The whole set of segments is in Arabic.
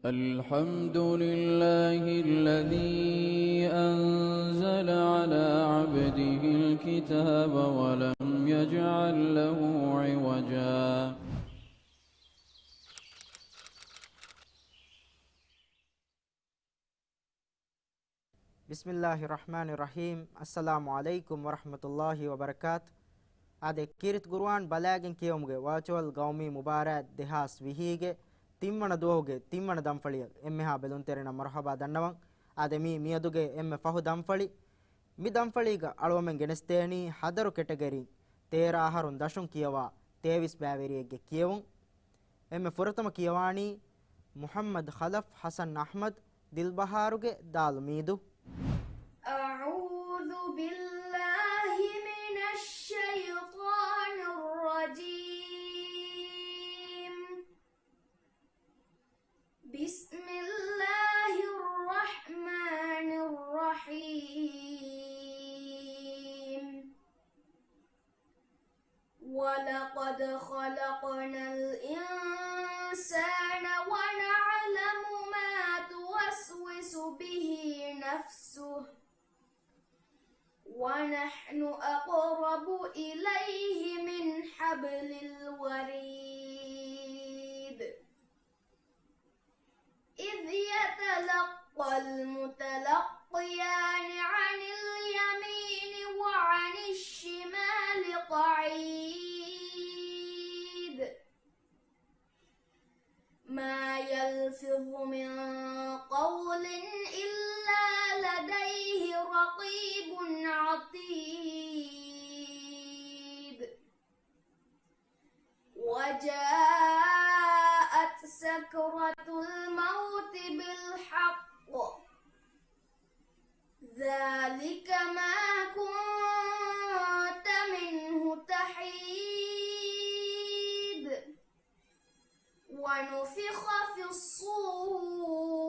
الحمد لله الذي أنزل على عبده الكتاب ولم يجعل له عوجا. Bismillahirrahmanirrahim. Assalamu alaikum warahmatullahi wabarakatuh. Ade kirit Qur'an balagen kiyumge virtual gaumi mubarak dehas vihige timmana duoge timmana damfaliya emmeha belun terena marhaba dannawan. Ade miyaduge emme fahu damfali mi damfaliga alwomen genesteni hadaru category tera aharun dashun kiyawa tevis baveriyege kiyawun emme furatama kiyawani Muhammad Khalaf Hasan Ahmad Dilbaharuge dalu midu. أعوذ بالله من الشيطان الرجيم. بسم الله الرحمن الرحيم. ولقد خلقنا الإنسان ونعلم ما توسوس به نفسه ونحن أقرب إليه من حبل الوريد إذ يتلقى المتلقيان عن اليمين وعن الشمال قعيد ما يلفظ من قول إلا لديه رقيب عتيد وجاءت سكرة الموت بالحق ذلك ما كنت منه تحيد ونفخ في الصور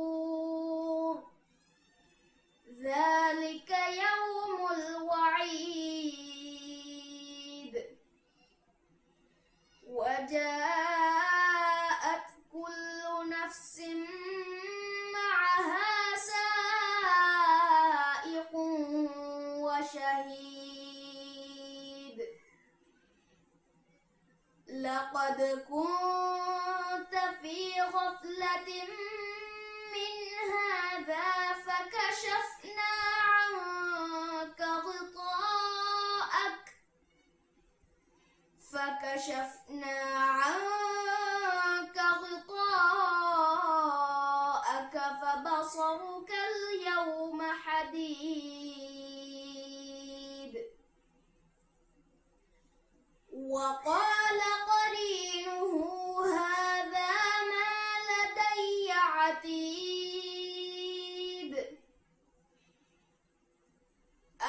ذلك يوم الوعيد وجاءت كل نفس معها سائق وشهيد لقد كنت في غفلة من هذا فكشفنا عنك غطاءك فبصرك اليوم حديد وقال قرينه هذا ما لدي عتيد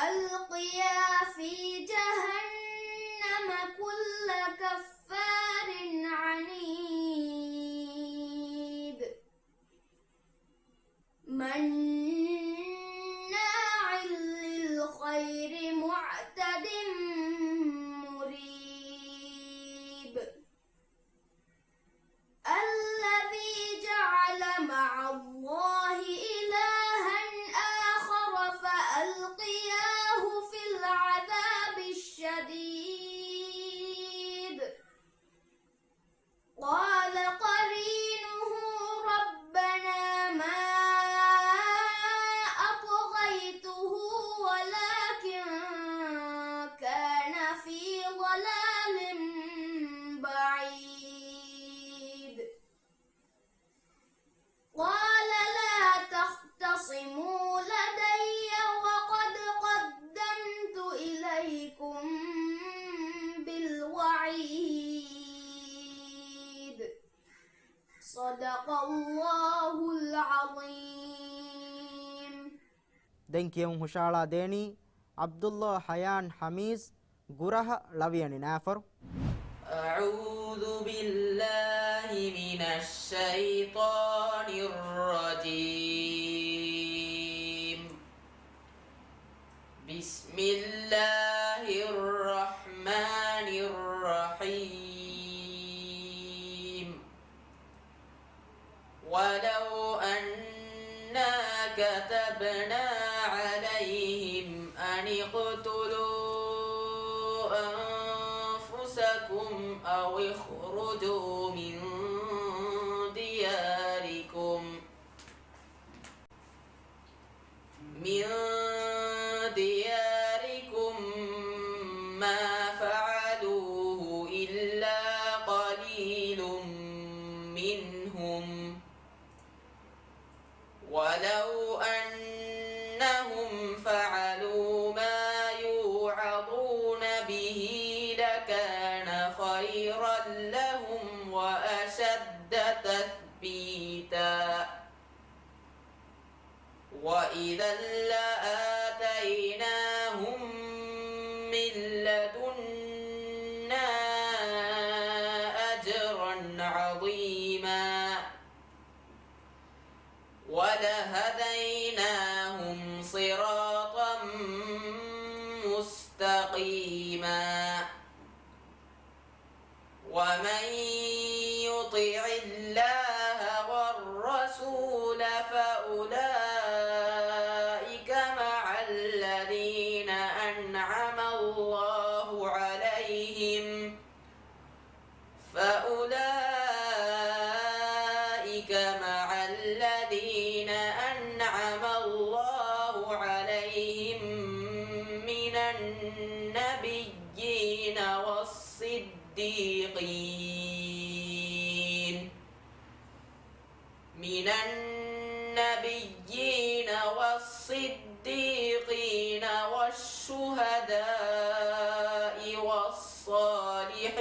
ألقيا في جهنم كل كفار عنيد مناع للخير معتد مريب الذي جعل مع الله إلها آخر فألقياه في العذاب الشديد قال قرينه ربنا ما أطغيته ولكن كان في ضلال بعيد قال لا تختصموا لدي وقد قدمت إليكم بالوعيد صدق الله العظيم. Denkiyun hushala deni Abdullah Hayan Hamiz Guraha Laviyani Nafar. أعوذ بالله من الشيطان الرجيم. بسم الله الرحمن الرحيم. ولو أنا كتبنا عليهم أن اقتلوا أنفسكم أو اخرجوا من دياركم ما فعلوه إلا قليل منهم ولو أنهم فعلوا ما يوعظون به لكان خيرا لهم وأشد تثبيتا وإذا لآتيناهم من لدنا أجرا عظيما ولهديناهم صراطا مستقيما ومن يطع الله والرسول فأولئك مع الذين أنعم الله عليهم من النبيين والصديقين والشهداء والصالحين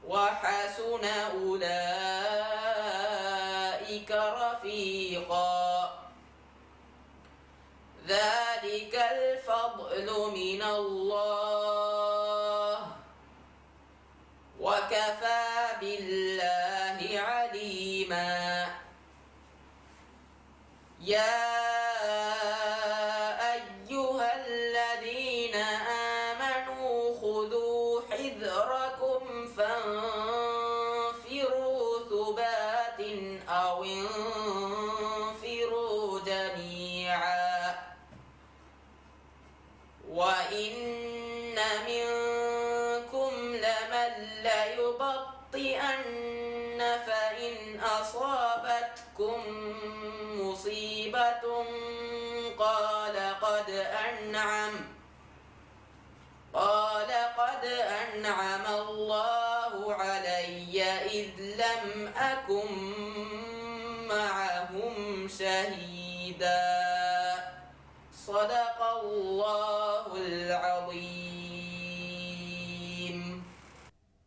وحسن أولئك رفيقا ذلك الفضل من الله وكفى بالله عليما يا أيها الذين آمنوا خذوا حذركم فانفروا ثبات أو انفروا جميعا وإن منكم لمن ليبطئن فإن أصابتكم مصيبة قال قد أنعم الله علي إذ لم أكن معهم شهيدا صدق الله العظيم.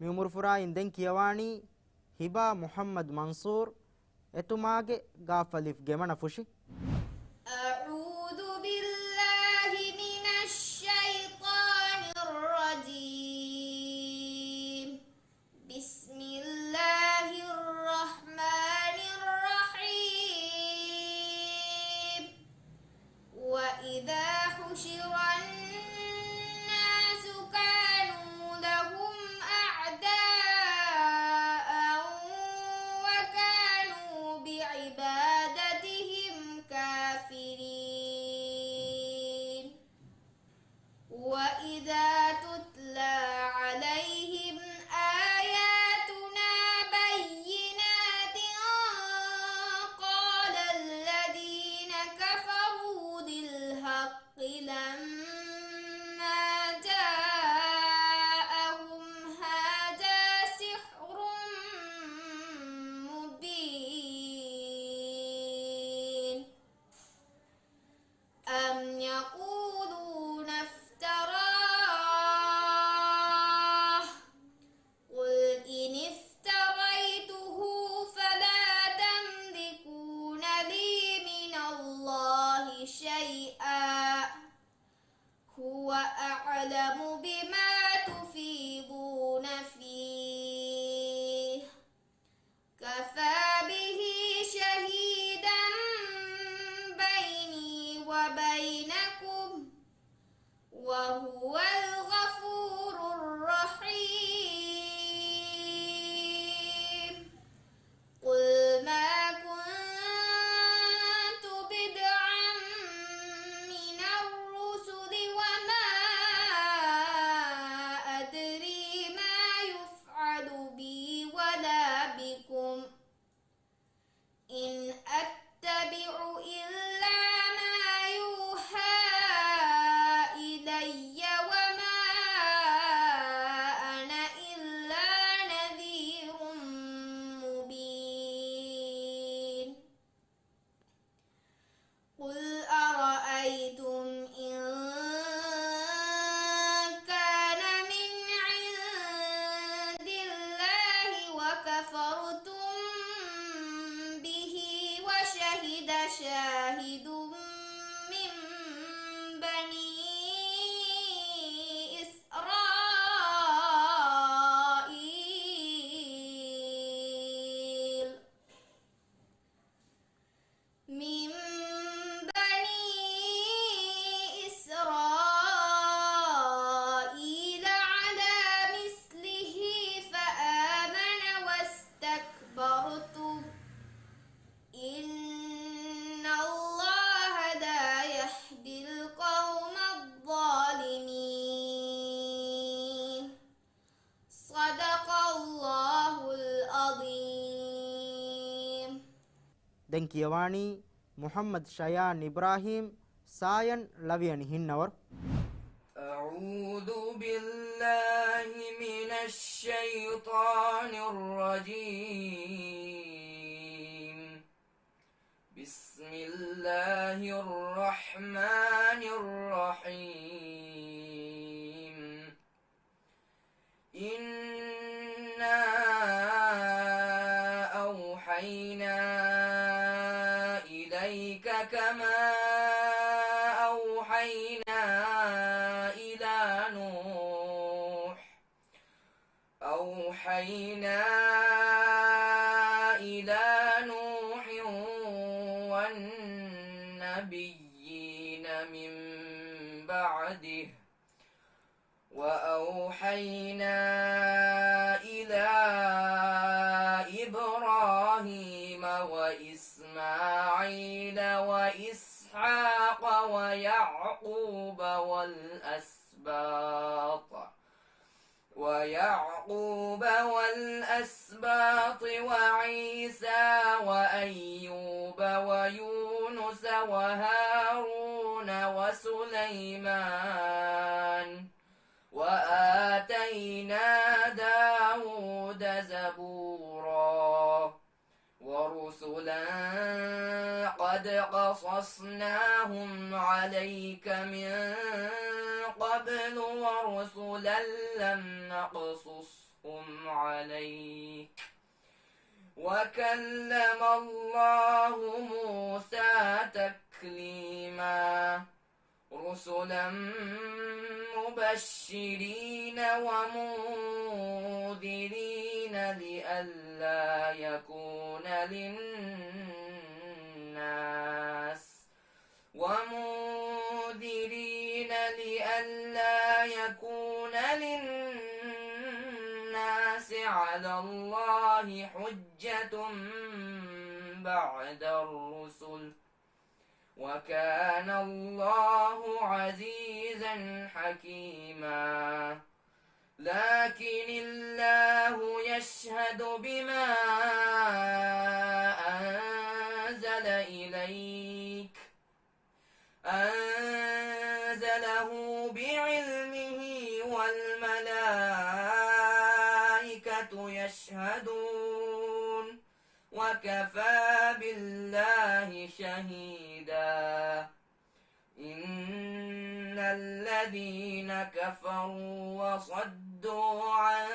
මියුමුරු ෆුරායින් දැන් කියවානි හිබා මුහම්මද් මන්සූර් එතුමාගේ ගාෆලිෆ් ගෙමන ෆුෂි أعوذ بالله من الشيطان الرجيم بسم الله الرحمن الرحيم وإذا حشر الناس كانوا لهم أعداء وكانوا بعبادتهم كافرين وإذا تتلى عليهم آياتنا بينات قال الذين كفروا للحق لما جاءهم هذا سحر مبين أم يقولون افتراه قل إن افتريته فلا تملكون لي من الله شيئا هو أعلم بما تفيضون فيه كفى به شهيدا بيني وبينكم وهو الغفور الرحيم. දැන් කියවානි මුහම්මද් ෂයාන් ඉබ්‍රාහීම් සායන් ලවියනි හින්නවර් أعوذ بالله من الشيطان الرجيم بسم الله الرحمن الرحيم إنا أوحينا إليك كما أوحينا إلى نوح والنبيين من بعده وأوحينا إلى إبراهيم وإسماعيل وإسحاق ويعقوب والأسباط وعيسى وأيوب ويونس وهارون وسليمان وآتينا داود زبورا ورسلا قد قصصناهم عليك من قبل ورسلا لم نقصصهم عليك وكلم الله موسى تكليما رسلا مبشرين ومنذرين لئلا يكون للناس على الله حجة بعد الرسل وكان الله عزيزا حكيما لكن الله يشهد بما أنزله بعلمه والملائكة يشهدون وكفى بالله شهيدا إن الذين كفروا وصدوا عن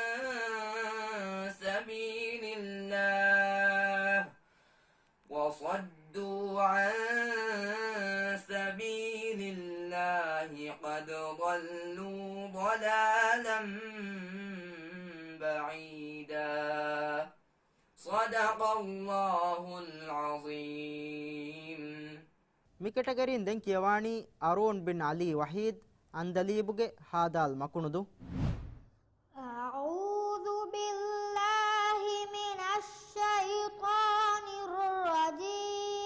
سبيل الله قد ضلوا ضلالا بعيدا صدق الله العظيم මිකටගරින් දැන් කියවානි අරෝන් බින් අලි වහීද් අන්දලීබුගේ හාදාල් මකුණුදු أعوذ بالله من الشيطان الرجيم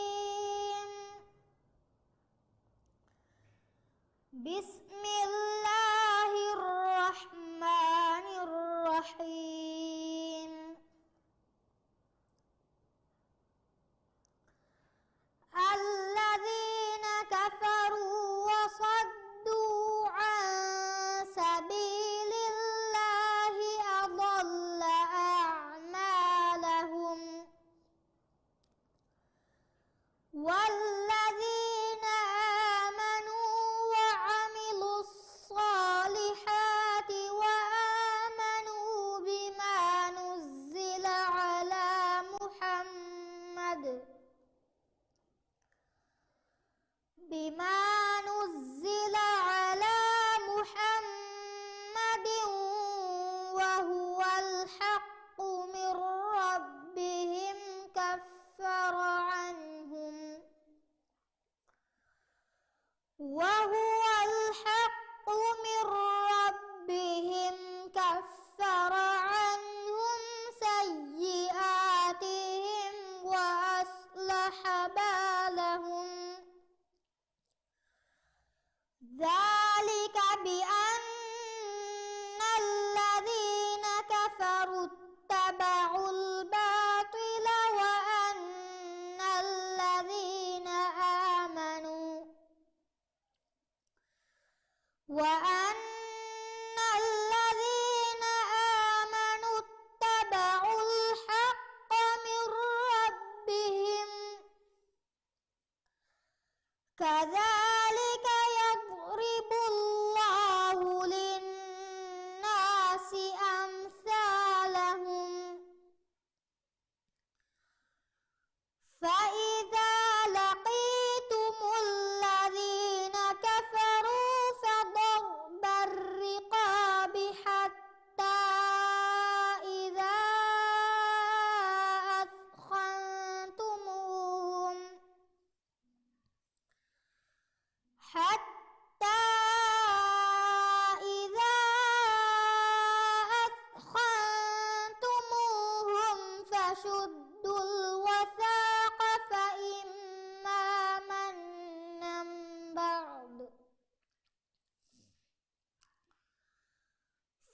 بسم الله الرحمن الرحيم الذين كفروا وصدوا عن سبيل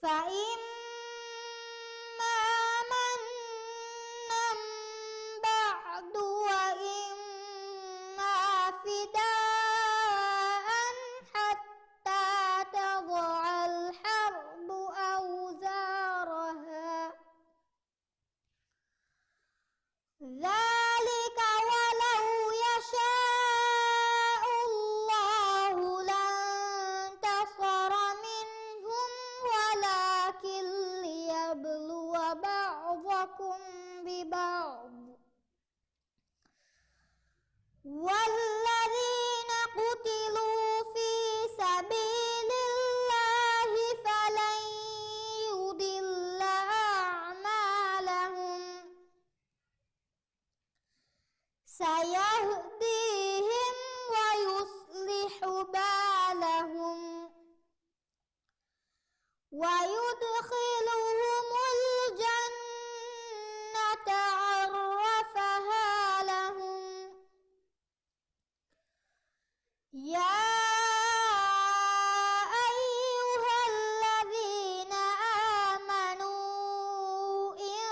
فإما منا بعد وإما فداء حتى تضع الحرب أوزارها ذلك ولو يشاء الله لانتصر منهم ولكن ليبلو بعضكم ببعض والذين قتلوا في سبيل الله فلن يضل أعمالهم سيهديهم ويصلح بالهم ويدخلهم الجنة عرفها لهم يا أيها الذين آمنوا إن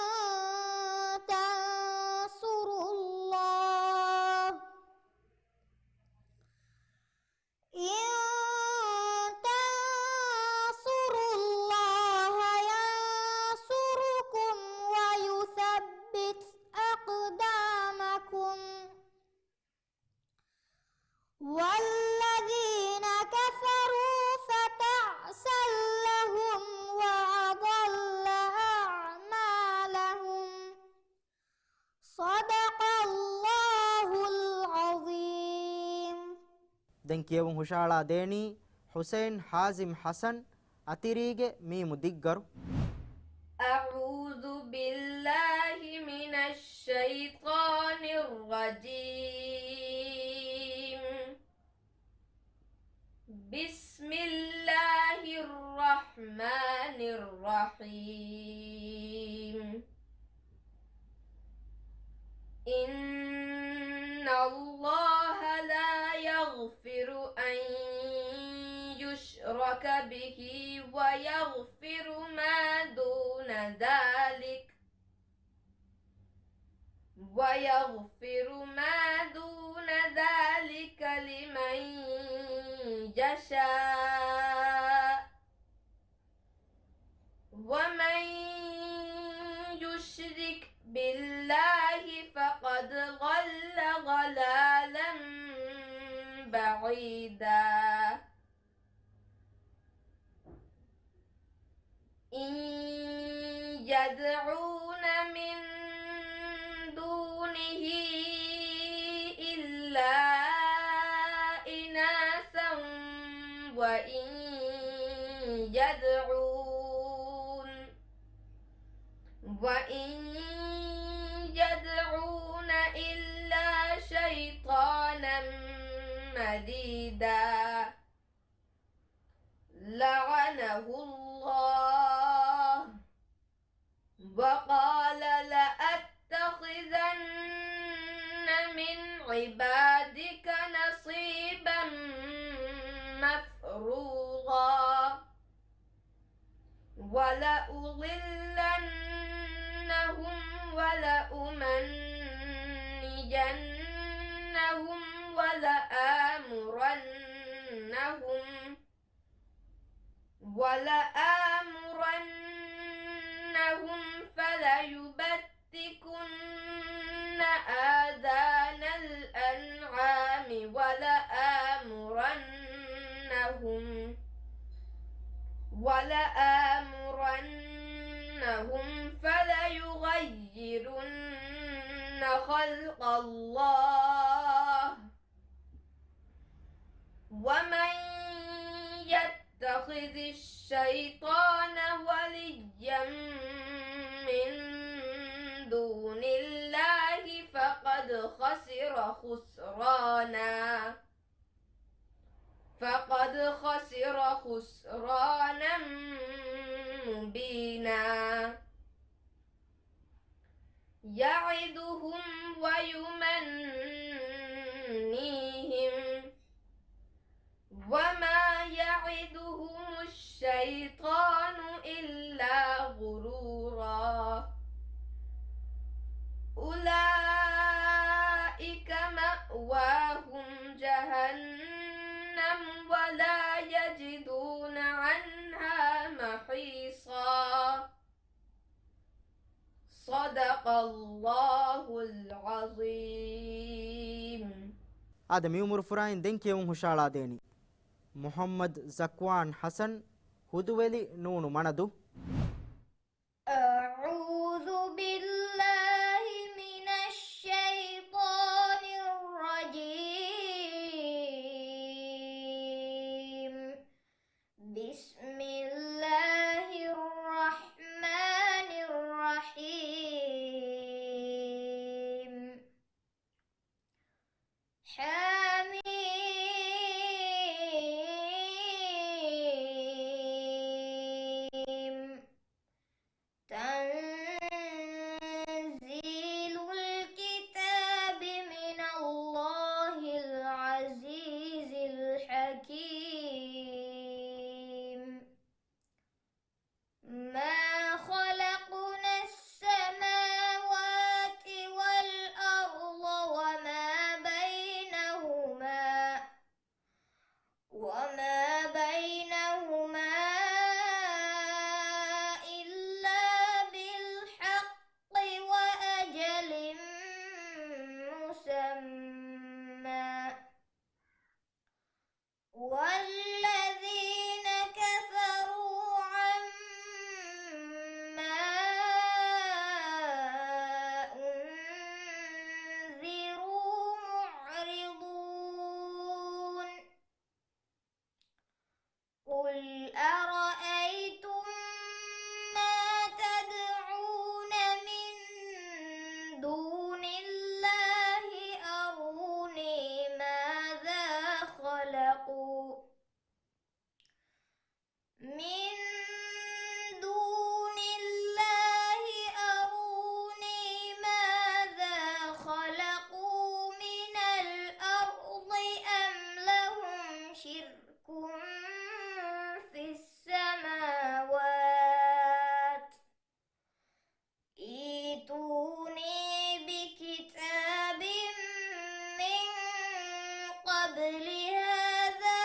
تنصروا الله ينصركم ويثبت أقدامكم والذين كفروا فتعسا لهم وأضل أعمالهم صدق الله العظيم. දැන් කියවුන් හුෂාලා දේනි හුසයින් හාසිම් හසන් අතිරීගේ මීමු දිග්ගරු أعوذ بالله من الشيطان الرجيم بسم الله الرحمن الرحيم إن الله لا يغفر أن يشرك به ويغفر ما دون ذلك لمن يشاء ومن يشرك بالله فقد ضل ضلالا بعيدا إن يدعون من دونه إلا إناثا وإن يدعون إلا شيطانا مريدا لعنه الله وقال لأتخذن من عبادك نصيبا مفروضا ولأضلنهم ولأمنينهم ولآمرنهم فليبتكن آذان الأنعام ولآمرنهم فليغيرن خلق الله ومن يتخذ الشيطان وليا من دون الله فقد خسر خسرانا مبينا يعدهم ويمنيهم وما يعدهم الشيطان إلا الله العظيم. ආද මියුමුරු ෆුරායින් දෙන් කියවුන් හුෂාලා දේනි මුහම්මද් සක්වාන් හසන් හුදුවෙලි නූනු මනදු أعوذ بالله من الشيطان الرجيم بسم الله الرحمن الرحيم حميم تنزيل الكتاب من الله العزيز الحكيم ما خلقنا السماوات والأرض وما بينهما إلا بالحق وأجل مسمى والذين كفروا عما أنذروا معرضون قل أرأيتم ما تدعون من دون الله أروني ماذا خلقوا من دون الله أروني ماذا خلقوا من الأرض أم لهم شرك في السماوات ائتوني بكتاب من قبل هذا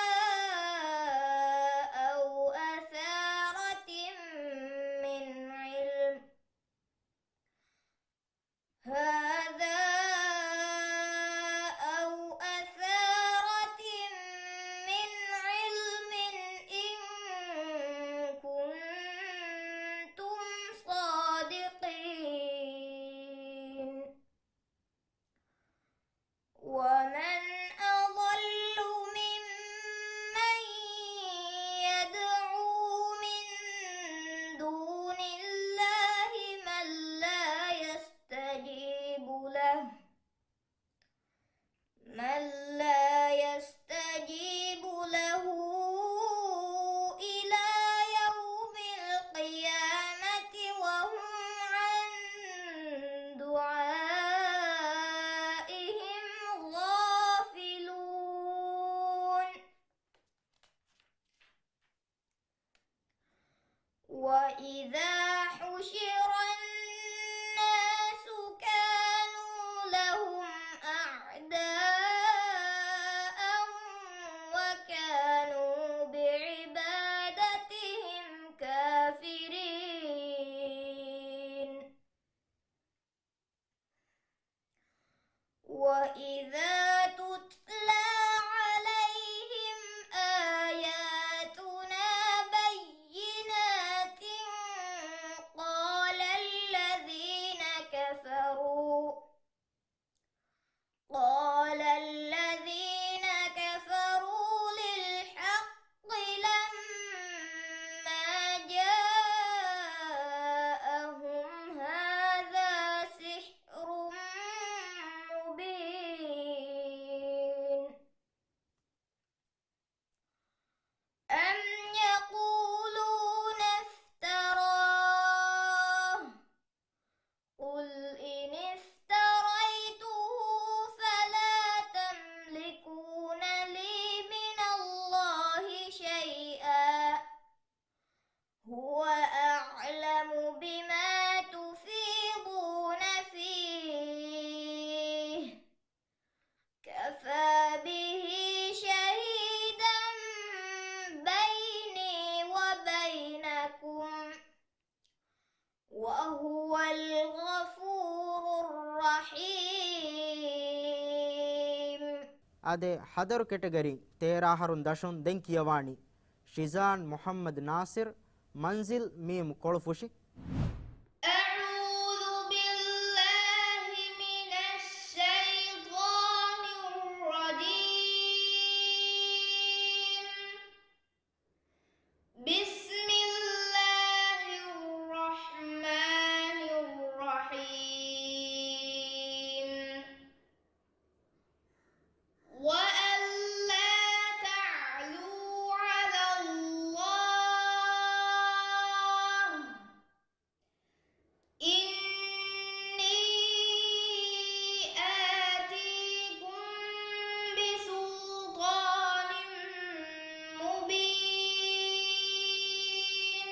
أو أثارة من علم إن كنتم صادقين ومن أضل ممن يدعو من دون الله من لا يستجيب له إلى يوم القيامة وهم عن دعائهم غافلون وإذا حشر الناس كانوا لهم أعداء وكانوا بعبادتهم كافرين وإذا تتلى عليهم آياتنا بينات قال ಅದೆ ಹದರು ಕೆಟಗರಿ ತೇರಾಹರುನ್ ದಶುನ್ ದೆಂ ಕಿಯವಾಣಿ ಶಿಜಾನ್ ಮೊಹಮ್ಮದ್ ನಾಸಿರ್ ಮಂಜಿಲ್ ಮೀಮ್ ಕೊಳುಫುಶಿ أعوذ بالله من الشيطان الرجيم بسم الله الرحمن الرحيم وألا تعلوا على الله إني آتيكم بسلطان مبين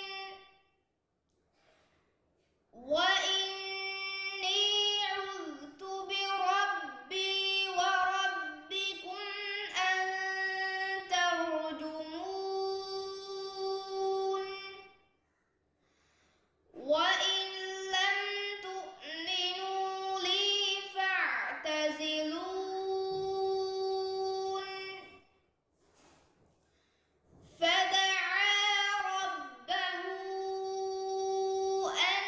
وإني عذت بربي وربكم أن ترجمون وإن لم تؤمنوا لي فاعتزلون فدعا ربه أن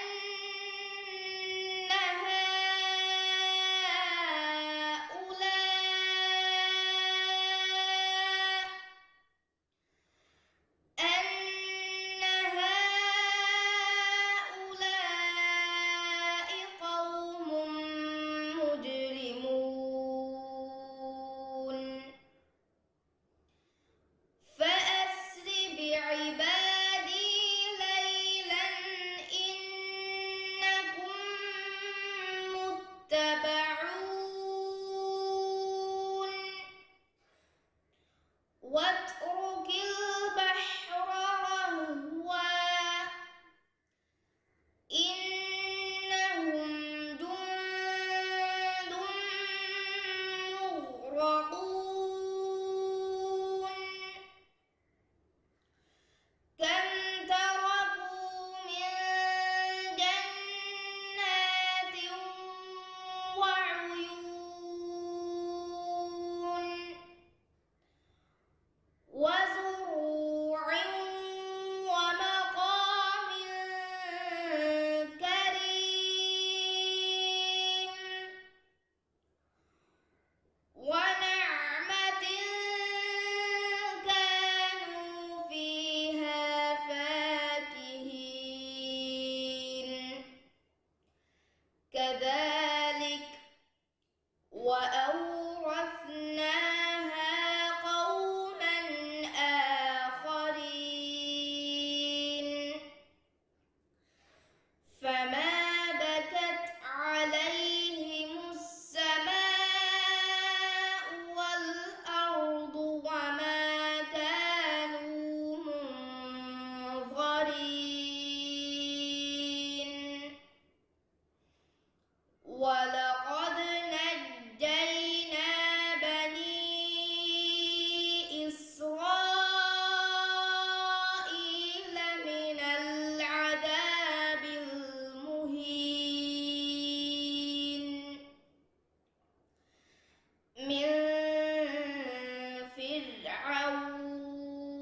هؤلاء قوم مجرمون فأسر بعبادي ليلا إنكم متبعون واترك البحر رهوا إنهم جند مغرقون كم تركوا من جنات وعيون وزروع ومقام كريم ونعمة كانوا فيها فاكهين كذلك وأورثناها قوما آخرين فما بكت عليهم السماء والأرض وما كانوا منظرين ولقد نجينا بني إسرائيل من العذاب المهين من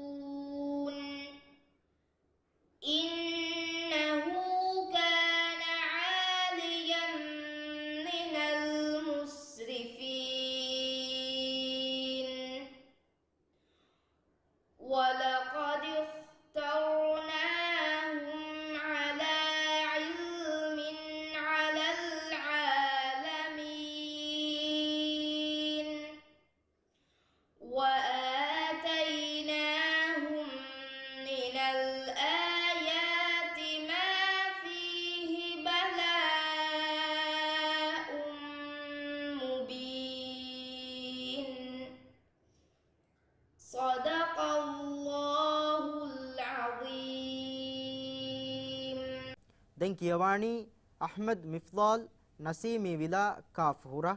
فرعون إنه كان عاليا من المسرفين ولقد اخترناهم على علم على العالمين وآتيناهم من الآيات ما فيه بلاء مبين صدق الله العظيم ದೆಂ ಕಿಯವಾಣಿ ಅಹ್ಮದ್ ಮಿಫ್ಲಾಲ್ ನಸೀಮಿ villa calf Hura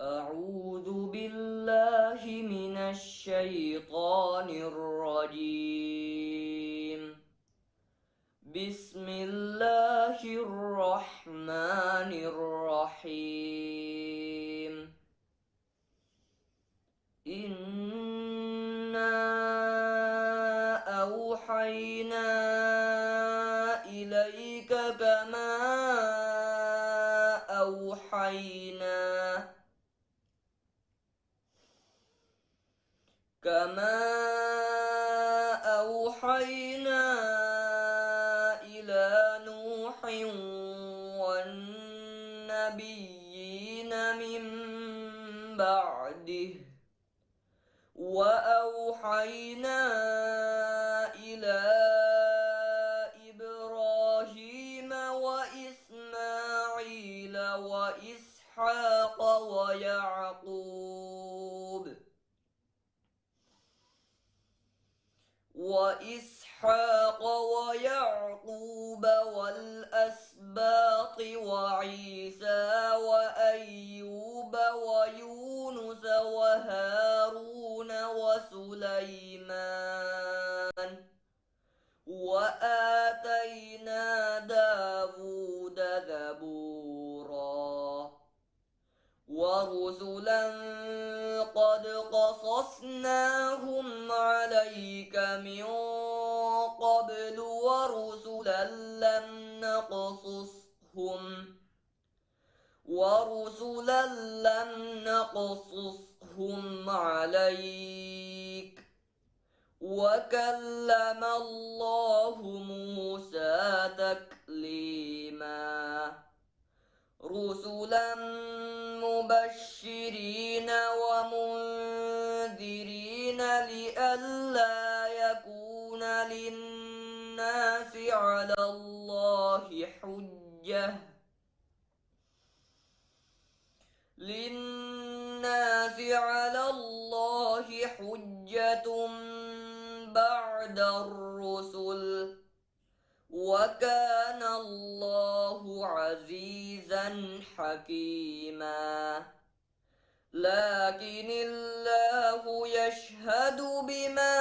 أعوذ بالله من الشيطان الرجيم بسم الله الرحمن الرحيم إنا أوحينا إليك كما أوحينا إلى نوح والنبيين من بعده وأوحينا إلى إبراهيم وإسماعيل وإسحاق ويعقوب والأسباط وعيسى وأيوب ويونس وهارون وسليمان وآتينا داود زبورا ورسلا قد قصصناهم عليك من قبل ورسلا لم نقصصهم عليك وكلم الله موسى تكليما رسلا مبشرين ومنذرين لئلا يكون للناس على الله حجة بعد الرسل وكان الله عزيزا حكيما لكن الله يشهد بما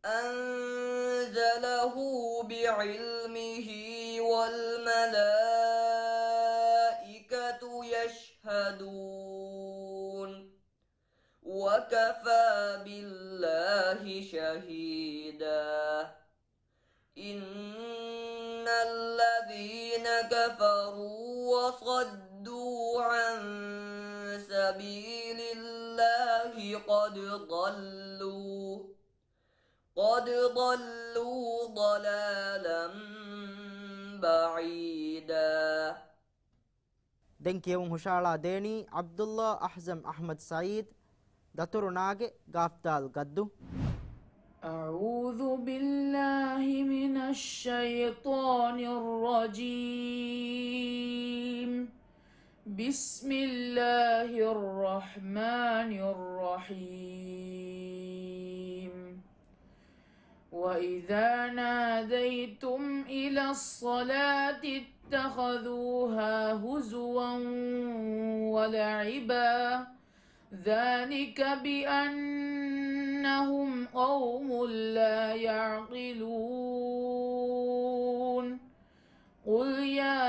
أنزله بعلمه والملائكة يشهدون وكفى بالله شهيدا إن الذين كفروا وصدوا عن سبيل الله قد ضلوا ضلالا بعيدا. Den kiyum hushala deni Abdullah Ahzam Ahmad Saeed Daturu Nage Gafdal Gaddu. أعوذ بالله من الشيطان الرجيم بسم الله الرحمن الرحيم وإذا ناديتم إلى الصلاة اتخذوها هزوا ولعبا ذلك بأنهم قوم لا يعقلون قل يا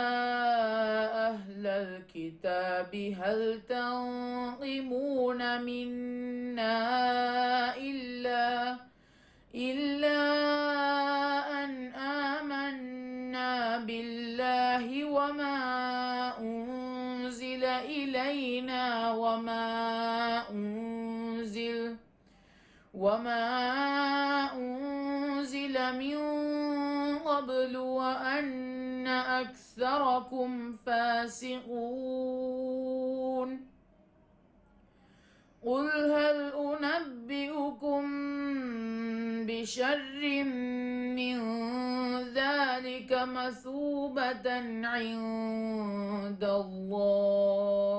أهل الكتاب هل تنقمون منا إلا أن آمنا بالله وما أنزل إلينا وما أنزل من قبل وأن أكثركم فاسقون قل هل أنبئكم بشر من ذلك مثوبة عند الله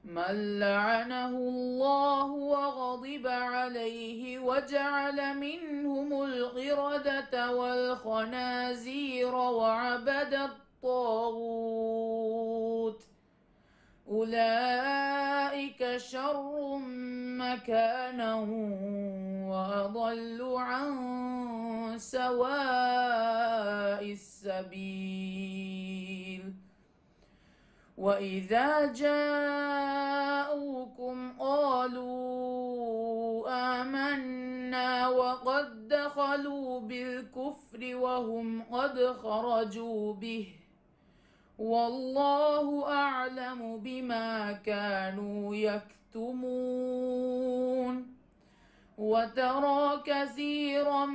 من لعنه الله وغضب عليه وجعل منهم القردة والخنازير وعبد الطاغوت أولئك شر مكانا وأضل عن سواء السبيل وإذا جاءوكم قالوا آمنا وقد دخلوا بالكفر وهم قد خرجوا به والله أعلم بما كانوا يكتمون وترى كثيرا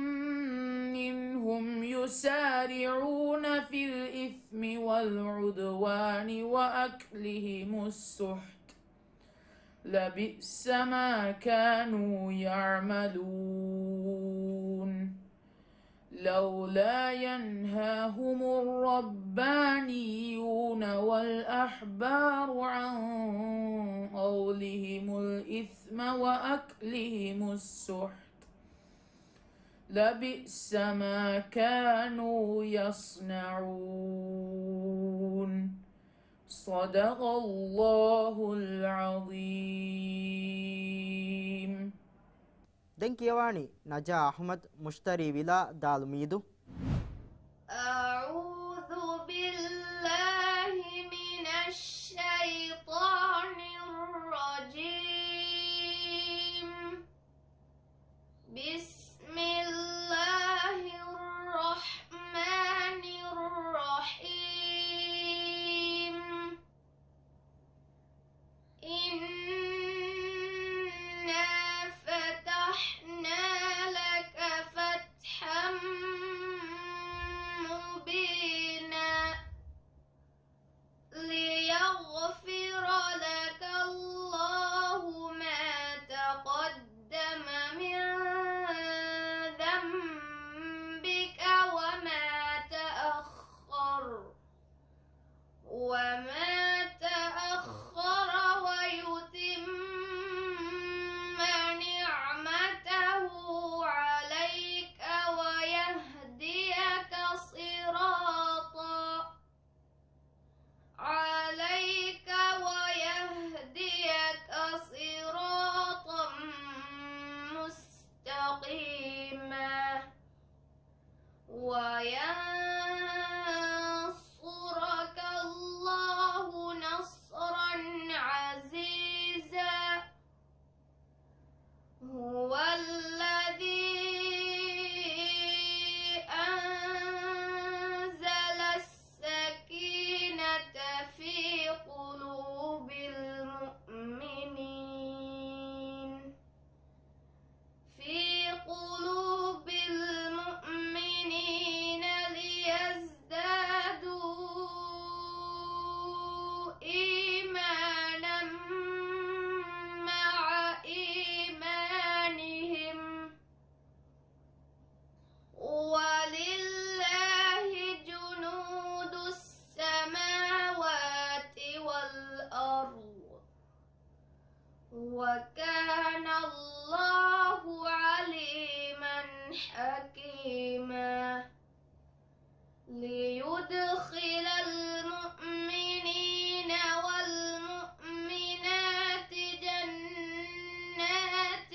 منهم يسارعون في الإثم والعدوان وأكلهم السحت لبئس ما كانوا يعملون لولا ينهاهم الربانيون والأحبار عن قولهم الإثم وأكلهم السحت لبئس ما كانوا يصنعون صدق الله العظيم. දැන් කියවානි නජා අහමද් මුෂ්තරි විලා දාලු මීදු أعوذ بالله من الشيطان الرجيم بسم الله الرحمن الرحيم إنا فتحنا لك فتحا مبينا ليغفر لك الله ما تقدم من ذنبك وما تأخر ويتم نعمته عليك ويهديك صراطا مستقيما وينصرك الله نصرا عزيزا هو الذي أنزل السكينة في قلوب المؤمنين ليزدادوا إيمانا مع إيمانهم ولله جنود السماوات والأرض وكان الله عليما حكيما ليدخل المؤمنين والمؤمنات جنات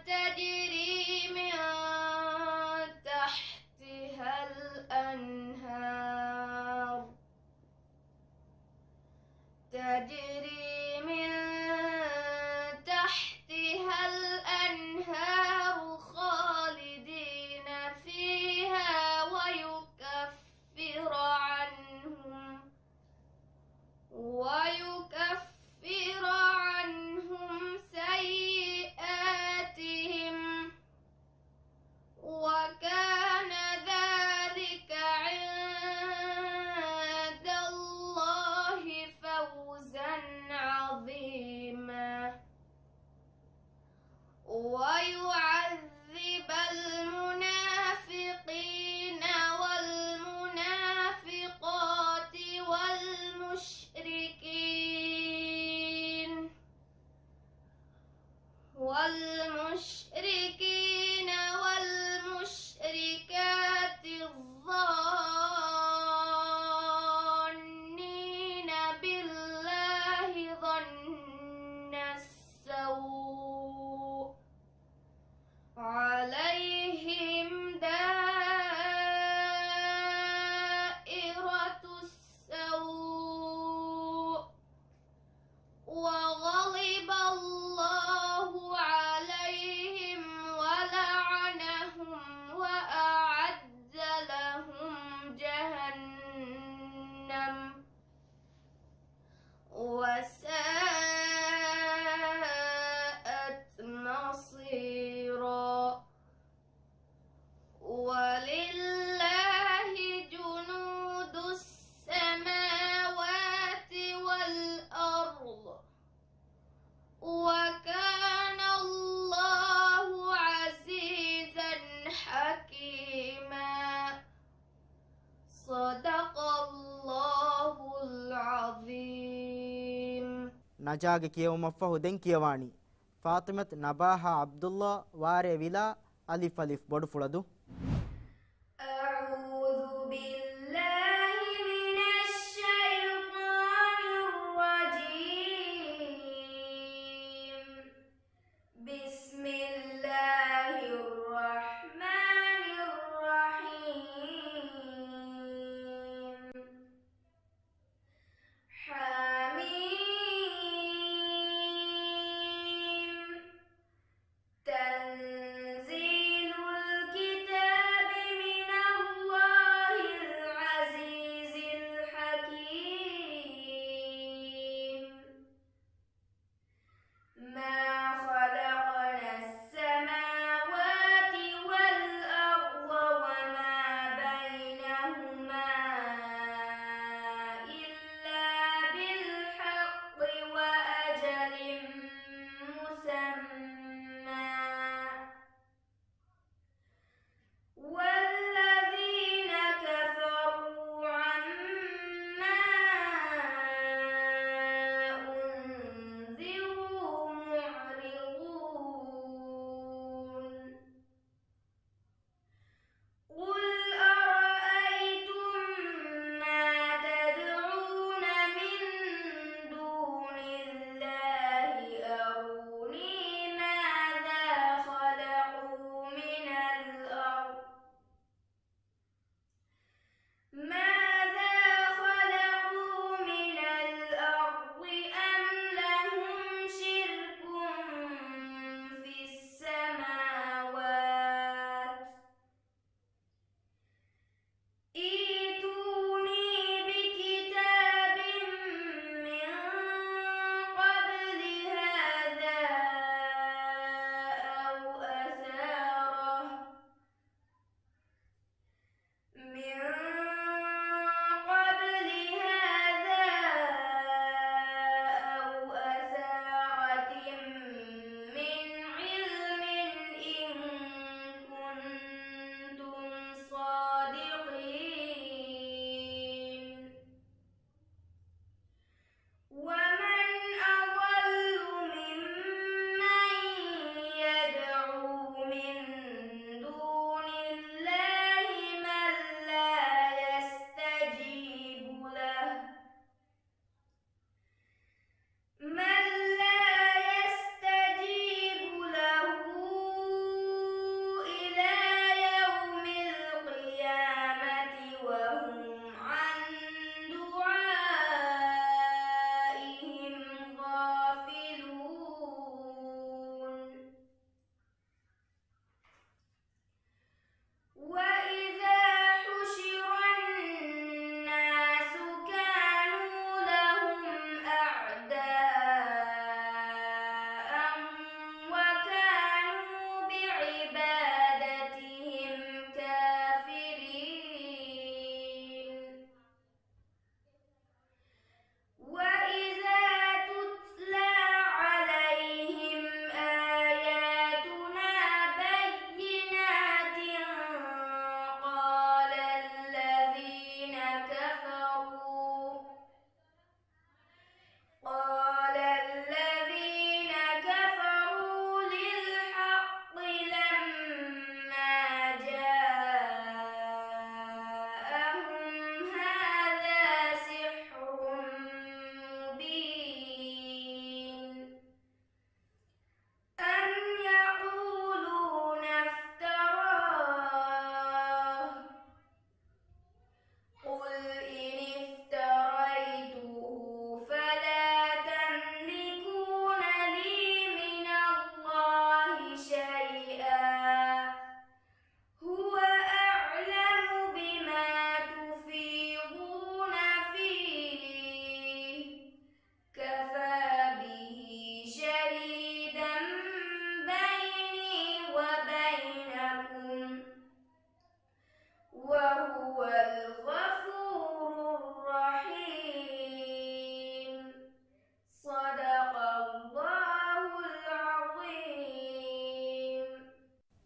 تجري من تحتها الأنهار تجري من تحتها නජාගේ කියවමෆහු දෙන් කියවානි ෆාතිමත් නබාහා අබ්දුල්ලා වාරේ විලා අලිෆ් අලිෆ් බොඩු ෆුලදු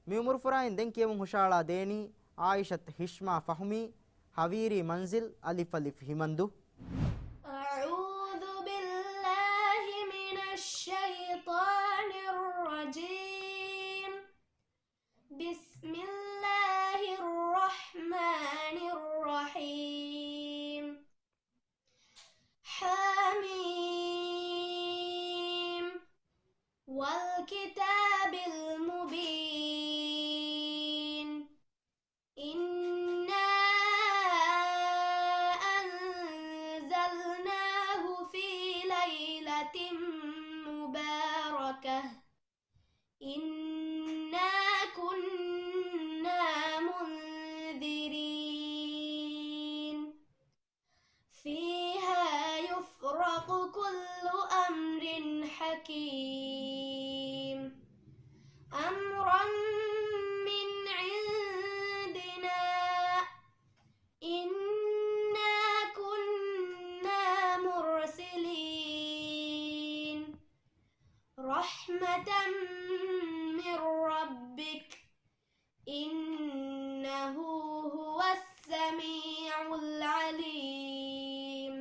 මියුමුරු ෆුරායින් දෙන් කියවුම් හුෂාලා දේනි ආයිෂත් හිෂ්මා ෆහුමි හවීරි මන්සිල් අලිෆ් අලිෆ් හිමන්දු أعوذ بالله من الرجيم بسم الله الرحمن الرحيم حميم والكتاب المبين إنا أنزلناه في ليلة مباركة إنا كنا منذرين فيها يفرق كل أمر حكيم أمرا من عندنا إنا كنا مرسلين رحمة من ربك إنه هو السميع العليم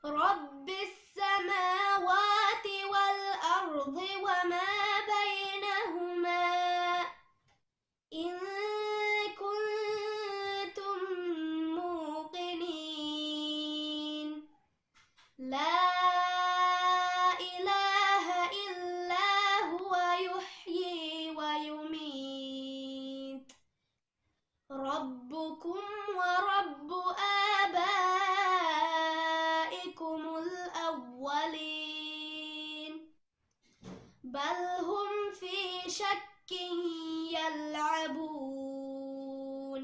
رب السماوات والأرض وما بينهما إن كنتم موقنين لا إله إلا هو يحيي ويميت ربكم ورب آبائكم الأولين بل هم في شك يلعبون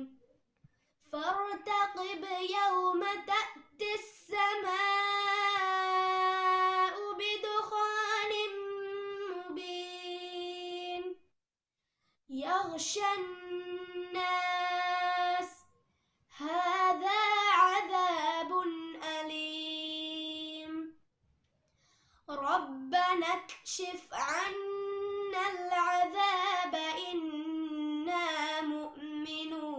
فارتقب يوم تأتي السماء بدخان مبين يغشى الناس هذا عذاب أليم ربنا اكشف عنا العذاب إنا مؤمنون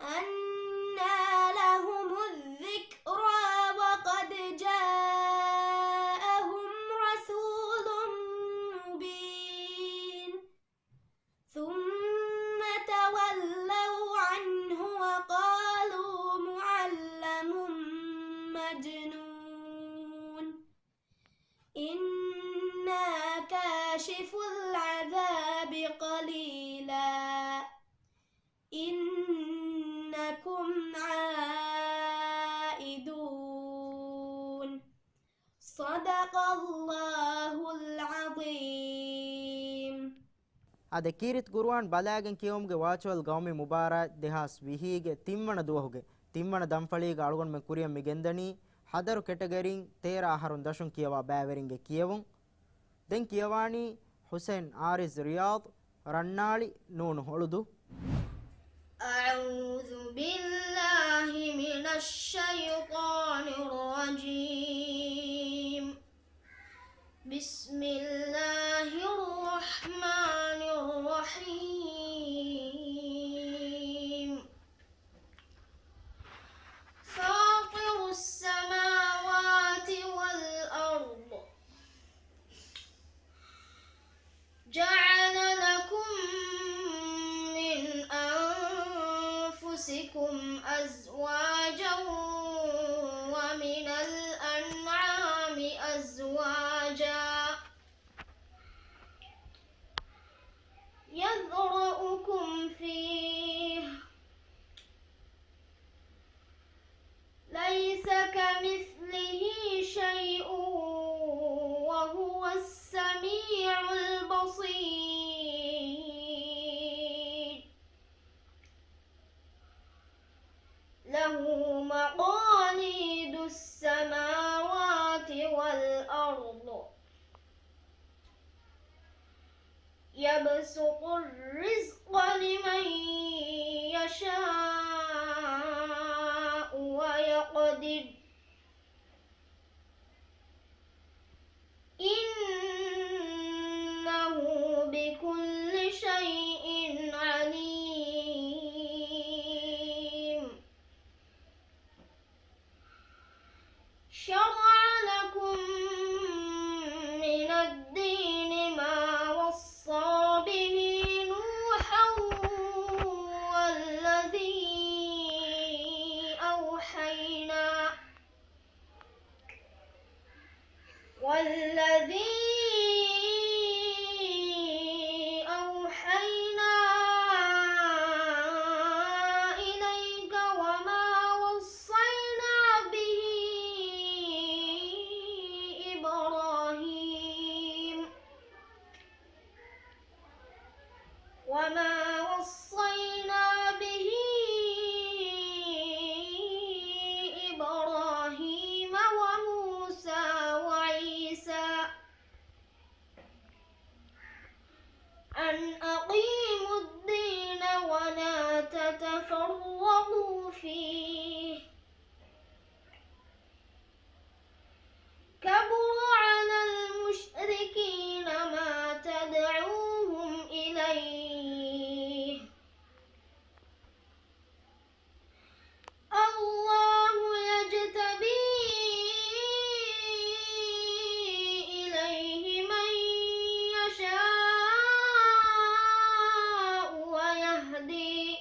أنى لهم الذكرى وقد جاءهم رسول مبين ثم تولوا عنه وقالوا معلم مجنون إنا كاشف العذاب قليلا إنكم عائدون صدق الله العظيم ade kirit gurwan balagen kiyumge virtual gawmi mubarak dehas vihige timmana duwahuge timmana damfaliga algon me kuriyam migendani hadaru category 13 harun dashun kiyawa bæveringe kiyawun den kiyawani Hussein Aris Riyad Rannali Noon Holudu أعوذ بالله من الشيطان الرجيم بسم الله الرحمن الرحيم فاطر السماوات والأرض جعل لكم من أنفسكم أزواجا ومن الأنعام أزواجا يذرأكم فيه ليس كمثله شيء وهو السميع البصير له مقاليد السماوات والأرض يبسط الرزق لمن يشاء ويقدر إنه بكل شيء عليم شرع لكم من فيه كبر على المشركين ما تدعوهم إليه الله يجتبي إليه من يشاء ويهدي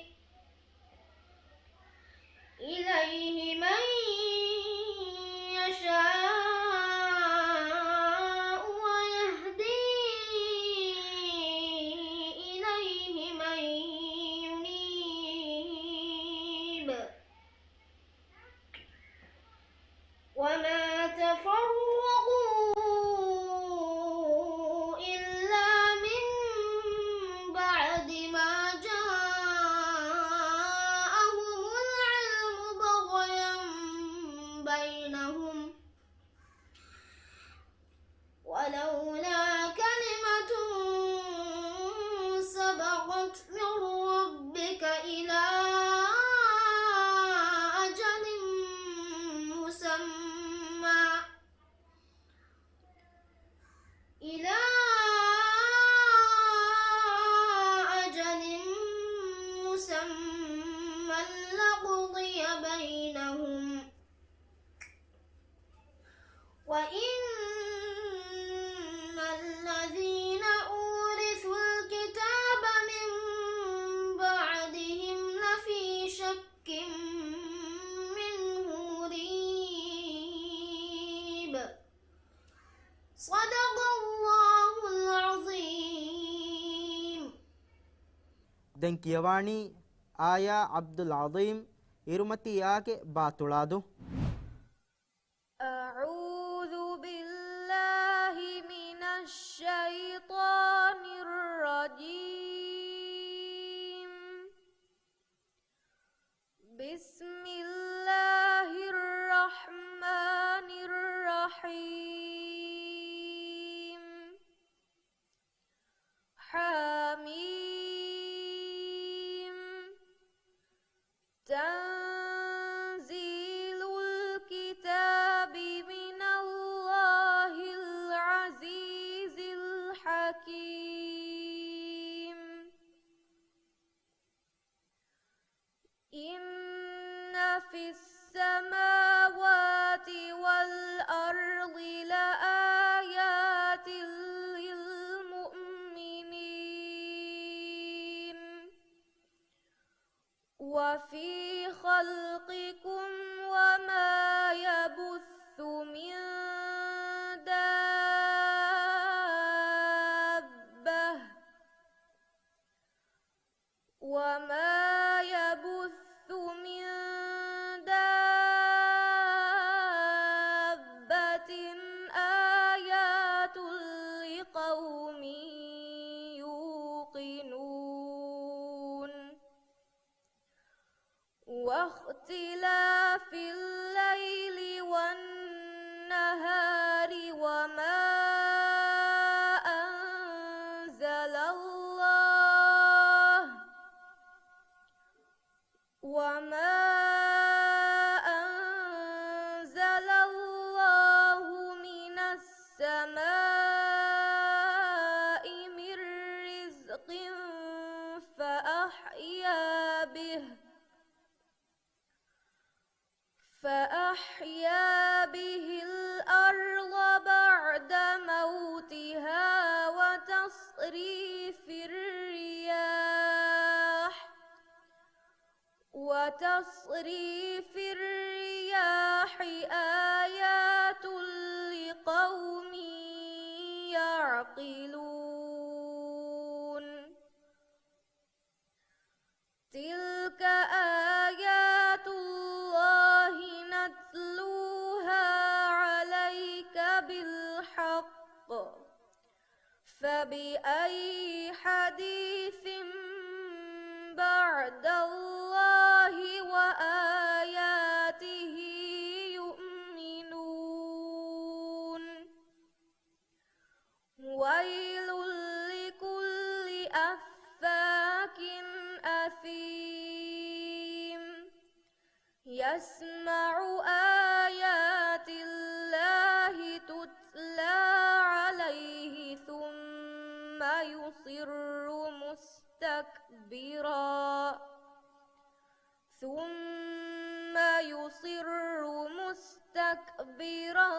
إليه من يشاء ويهدي إليه من ينيب وما تفرقوا إلا من بعد ما جاءهم العلم بغيا بينهم ولولا كلمة سبقت من ربك إلى أجل مسمى إلى أجل مسمى لقضي بينهم وإن الذين أورثوا الكتاب من بعدهم لفي شك منه مريب صدق الله العظيم. දැන් කියවානි ආයා අබ්දුල් අදීම් ඉරුමති යාගේ බාතුලාදු أعوذ بالله من الشيطان الرجيم بسم الله الرحمن الرحيم حميم تنزيل الكتاب من الله العزيز الحكيم إن في السماوات والأرض لآيات للمؤمنين وفي خلقكم وما يبث من دابة وما يبث من دابة آيات لقوم يوقنون واختلاف الليل والنهار وما أنزل الله من السماء من رزق فأحيا به الأرض بعد موتها وتصريف الرياح آيات لقوم يعقلون تلك آيات الله نتلوها عليك بالحق فبأي حديث بعد الله وآياته يؤمنون ويل لكل أفاك أثيم يسمع آيات الله تتلى عليه ثم يصر مستكبرا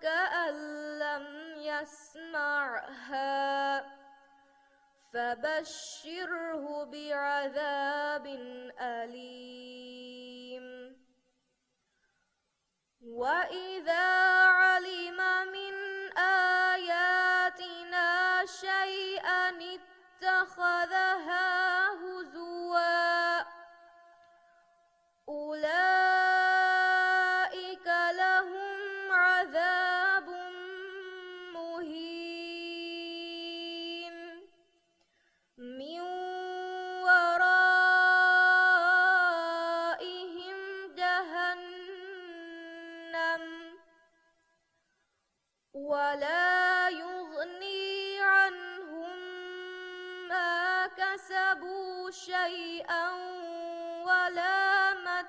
كأن لم يسمعها فبشره بعذاب أليم وإذا علم من آياتنا شيئا اتخذها هزوا أولئك لهم عذاب مهين من ورائهم جهنم ولا يغني عنهم ما كسبوا شيئا ولا ما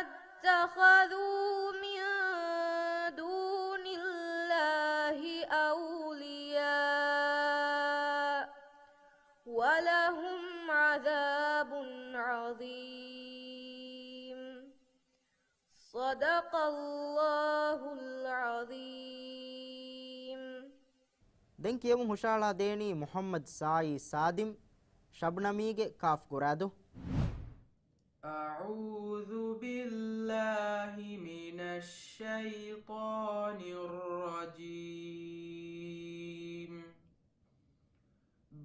اتخذوا من دون الله أولياء ولهم عذاب عظيم صدق الله العظيم. den kiyamu hushala deni Muhammad Sai Sadim Shabnamige kaf kuradu. أعوذ بالله من الشيطان الرجيم.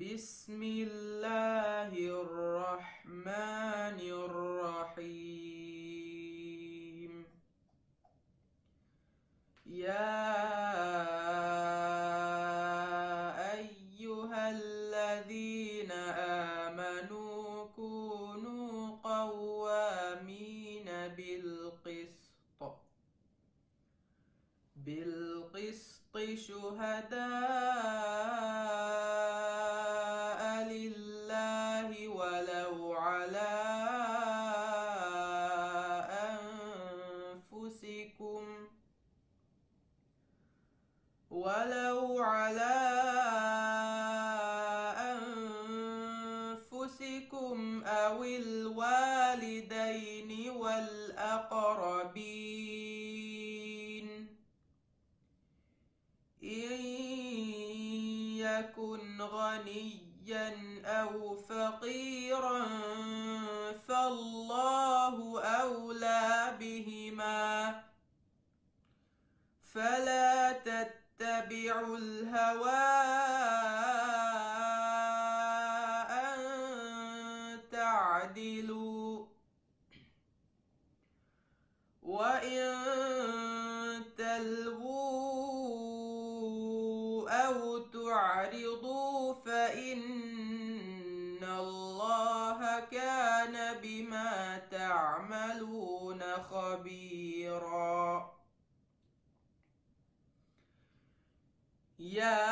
بسم الله الرحمن الرحيم. يا أيها الذين آمنوا كونوا قوامين بالقسط شهداء لله ولو على أنفسكم أو الوالدين والأقربين إن يكن غنيا أو فقيرا فالله أولى بهما فلا تتبعوا الهوى أن تعدلوا وإن تلووا أو تعرضوا فإن الله كان بما تعملون خبيرا. يا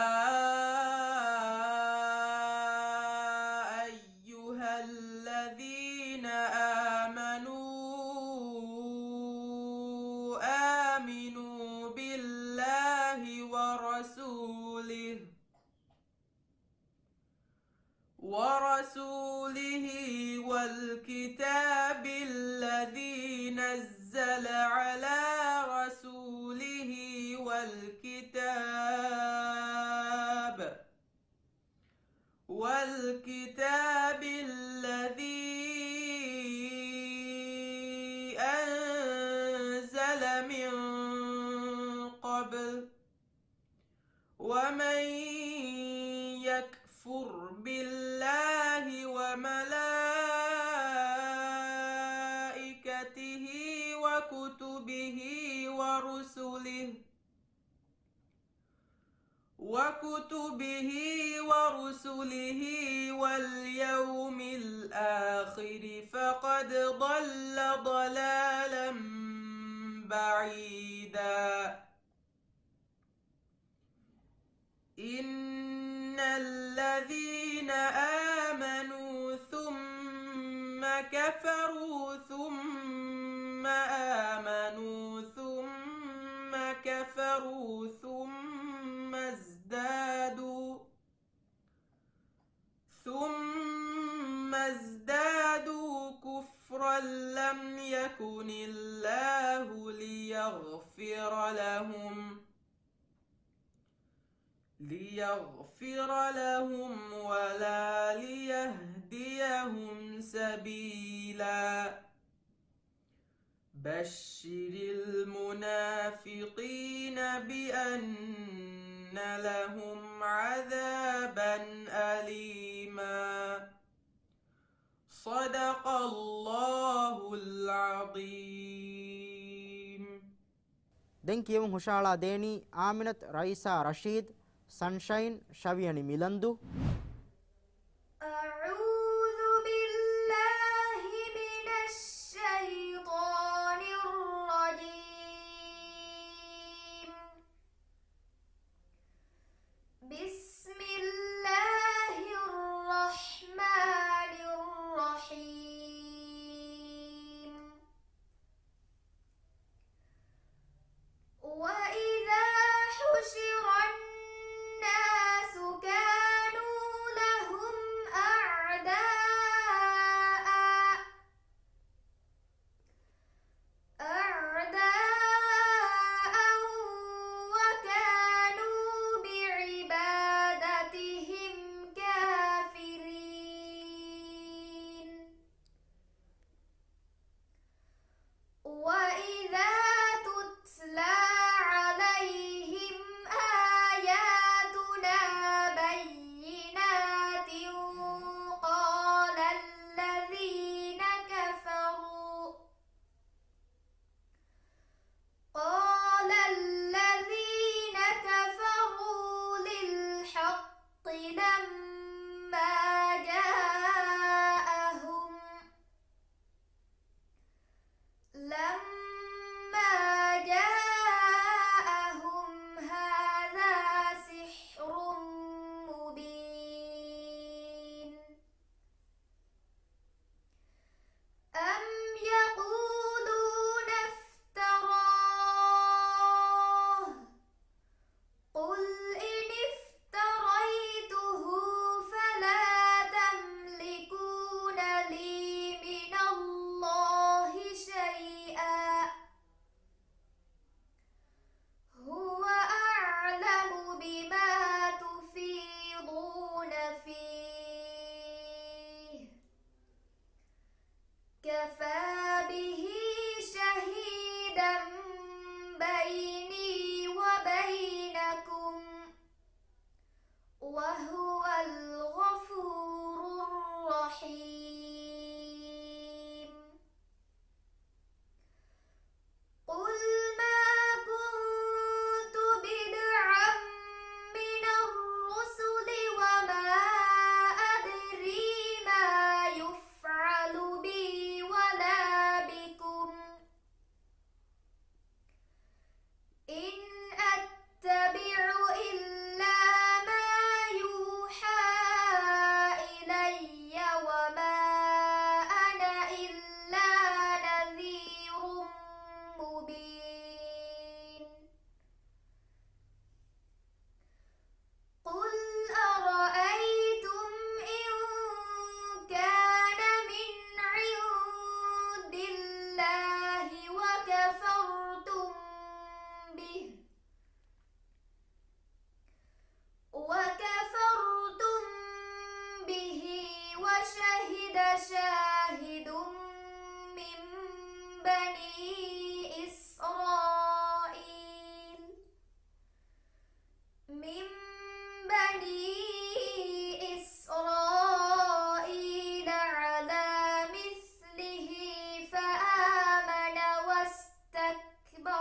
أيها الذين آمنوا بالله ورسوله والكتاب الذي نزل على رسوله والكتاب الذي أنزل من قبل ومن يكفر بالله وملائكته وكتبه ورسله واليوم الآخر فقد ضل ضلالا بعيدا. إن الذين آمنوا كفروا ثم آمنوا ثم كفروا ثم ازدادوا كفرا لم يكن الله ليغفر لهم ولا ليهديهم سبيلا بشر المنافقين بأن لهم عذابا أليما صدق الله العظيم. Den kiyum hushala deni Aminat Raisa Rashid Sunshine Shaviani Milandu. أعوذ بالله من الشيطان الرجيم. بسم الله الرحمن الرحيم. وإذا حشر الناس كانوا لهم أعداء وكانوا بعبادتهم كافرين. وإذا تتلى عليهم آياتنا بينات قال الذين كفروا للحق لما جاءهم هذا سحر مبين. أم يقولون افتراه قل إن افتريته فلا تملكون لي من الله شيئا هو أعلم بما تفيضون فيه كفى به شهيدا بيني وبينكم وهو الغفور الرحيم. قل ما كنت بدعا من الرسل وما أدري ما يفعل بي ولا بكم إن أتبع إلا ما يوحى إلي وما أنا إلا نذير مبين. قل أرأيتم إن كان من عند الله وكفرتم به وشهد شاهد من بني إسرائيل على مثله فآمن واستكبرتم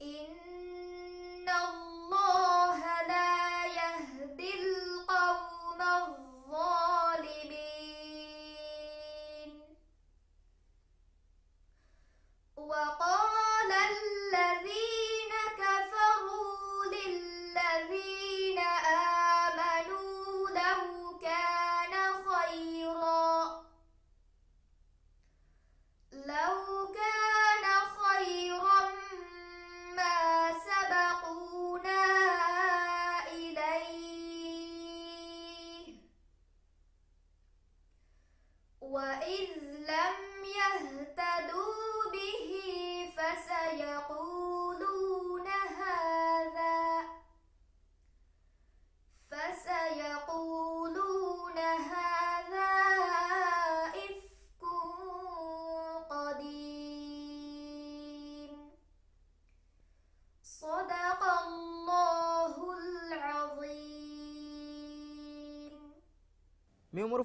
إن الله لا يهدي القوم الظالمين. mi umuru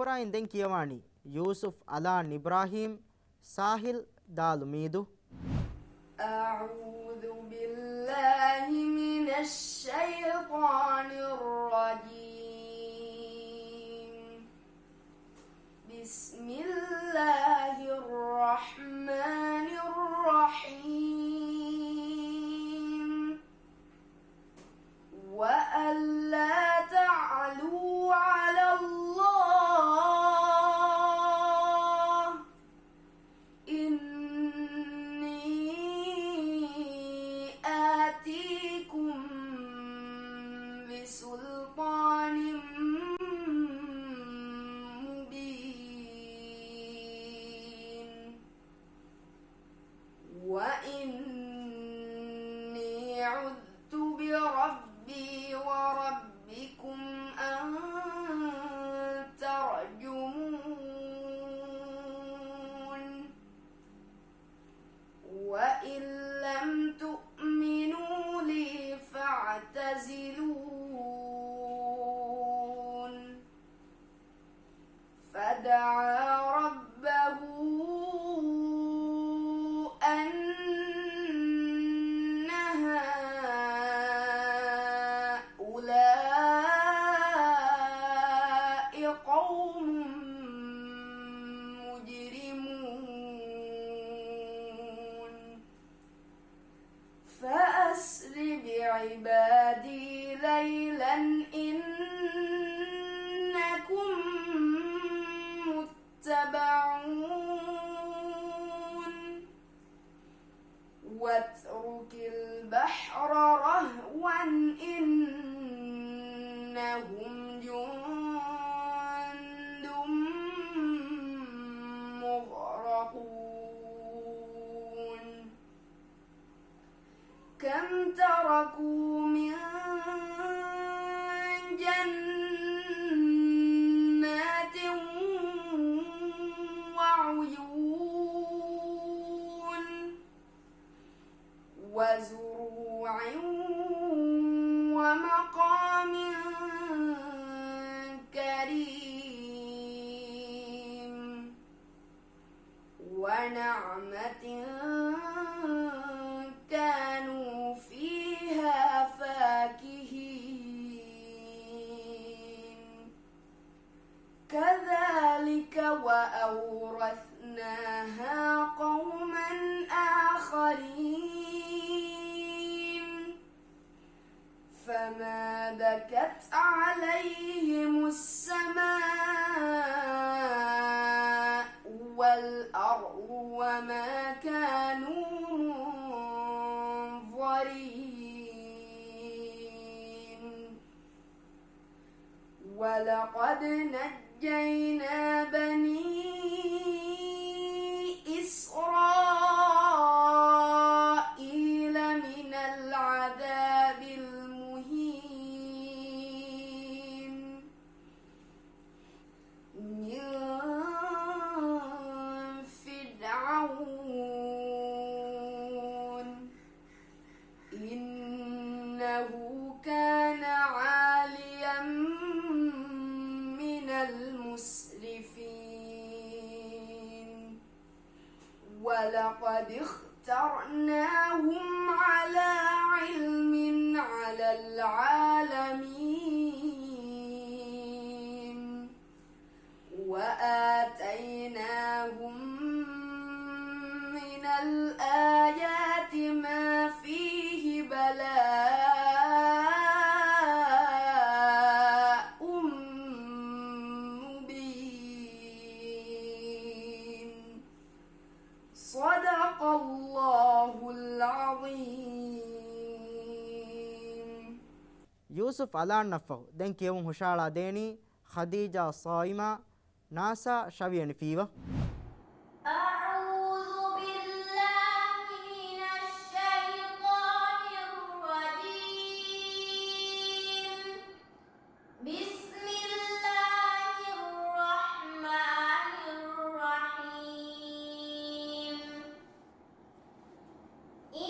ෆොරයින් දෙන් කියවානි යූසුෆ් අලාන් ඉබ්‍රාහීම් සාහිල් දාලු මීදු أعوذ بالله من الشيطان الرجيم بسم الله الرحمن الرحيم وألا تعلوا على الله إني آتيكم بسلطان مبين وإني عذت بربي وربكم أن ترجمون وإن لم تؤمنوا لي فاعتزلون فدعا ربه أن هؤلاء قوم مجرمون فأسر بعبادي ليلا إنكم متبعون واترك البحر رهوا إنهم جند مغرقون كم تركوا من جنات وعيون وزروع ومقام كريم ونعمة كانوا فيها فاكهين كذلك وأورثناها قوما آخرين فما بكت عليهم السماء والأرض وما كانوا منظرين ولقد نجينا بني إسرائيل من العذاب المهين من فرعون إنه كان عاليا من المسرفين ولقد اخترناهم على علم على العالمين وآتيناهم من الآيات ما فيه بلاء مبين صدق الله العظيم ಯೂಸುಫ್ ಅಲಾನ್ ನಫವ್ ದೆನ್ ಕಿಯವುಂ ಹುಷಾಳಾ ದೇನಿ ಖದೀಜಾ ಸಾಯಿಮಾ ನಾಸಾ ಶವಿಯನ್ ಫೀವ أعوذ بالله من الشيطان الرجيم بسم الله الرحمن الرحيم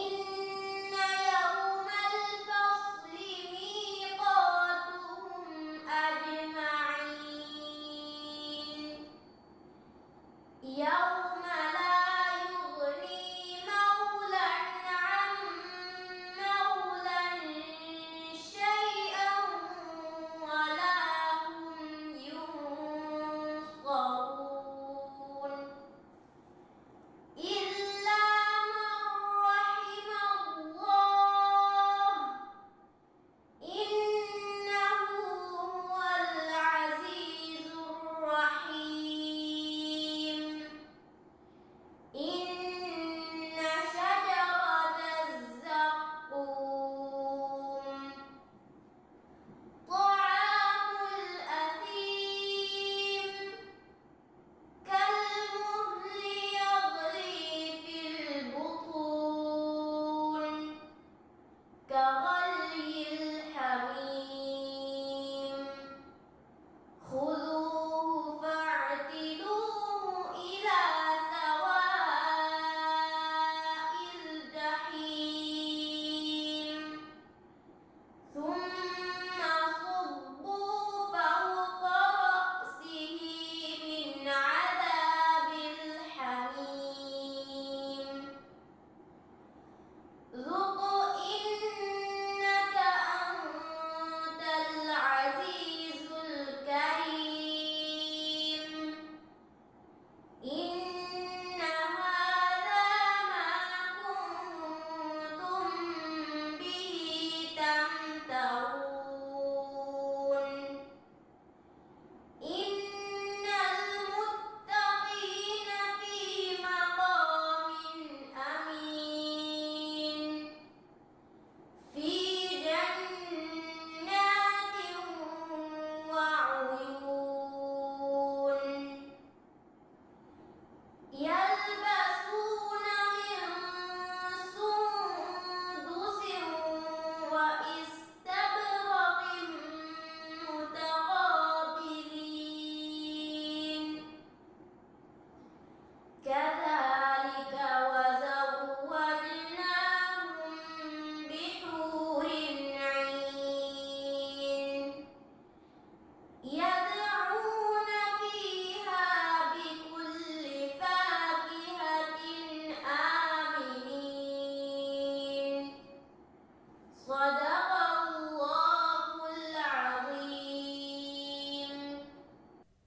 إن يوم الفصل ميقاتهم أجمعين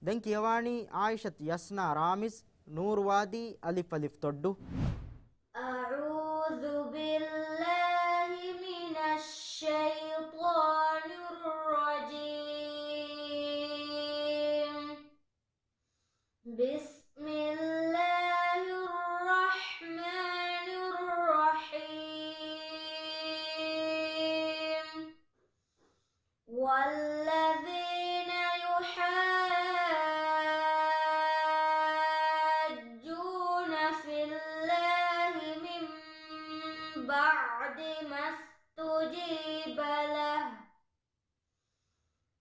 දැන් කියවානි ආයිෂත් යස්නා රාමිස් නූර්වාදී අලිෆ් අලිෆ් තොඩ්ඩු أعوذ بالله من الشيطان الرجيم بسم الله الرحمن الرحيم والذين يحاجون في الله من بعد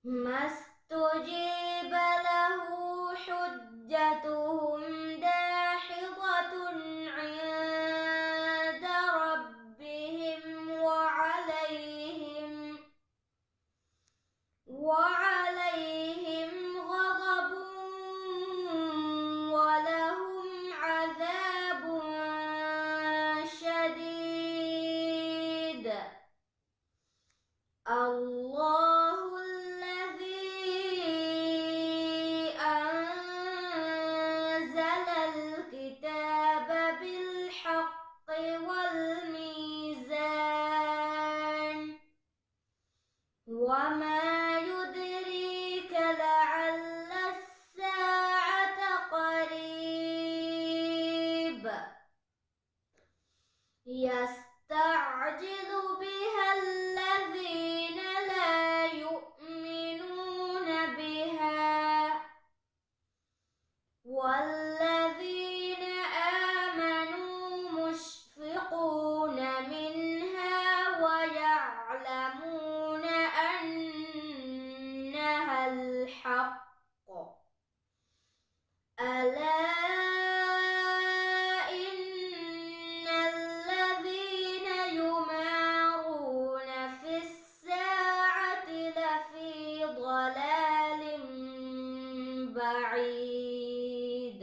ما استجيب له حجتهم داحضة عند ربهم وعليهم غضب ولهم عذاب شديد الله الذي أنزل الكتاب بالحق والميزان وما يدريك لعل الساعة قريب يستعجل بها الذين لا يؤمنون بها والذين آمنوا مشفقون منها ويعلمون أنها الحق ألا إن الذين يمارون في الساعة لفي ضلال بعيد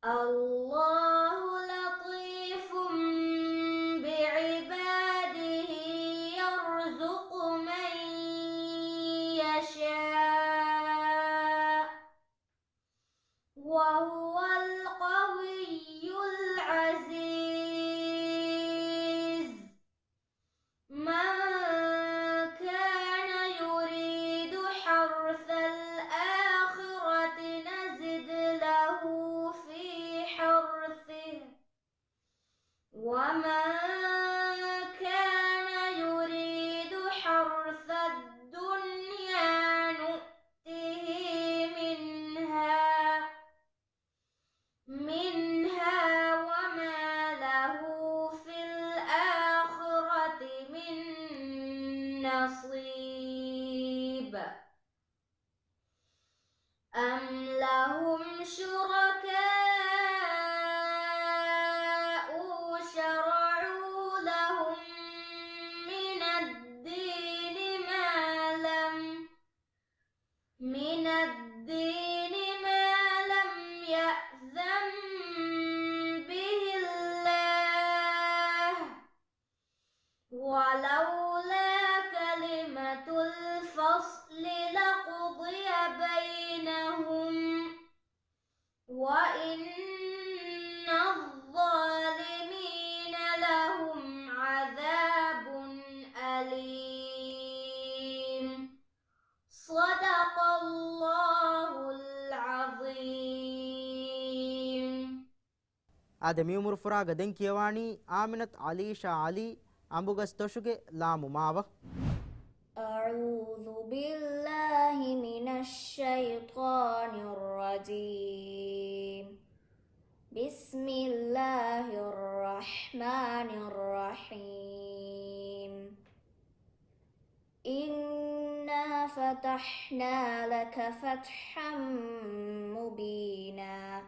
الله لطيف بعباده يرزق من يشاء وهو القوي العزيز من كان يريد حرث الآخرة نزد له في حرثه ومن كان يريد حرث الدنيا نؤته منها وما له في الآخرة من نصيب أم لهم شركاء شرعوا لهم من الدين ما لم يأذن به الله ولولا كلمة الفصل لقضي بينهم وإن الظالمين لهم عذاب أليم صدق الله العظيم ಆದ ಮಿಯುಮುರು ಫುರಾಗ ದೆನ್ කියವಾಣಿ ಆಮಿನತ್ ಅಲೀಶಾ ಅಲಿ ಅಂಬುಗಸ್ ತೊಶುಗೆ ಲಾಮು ಮಾವ أعوذ بالله من الشيطان الرجيم بسم الله الرحمن الرحيم إنا فتحنا لك فتحا مبينا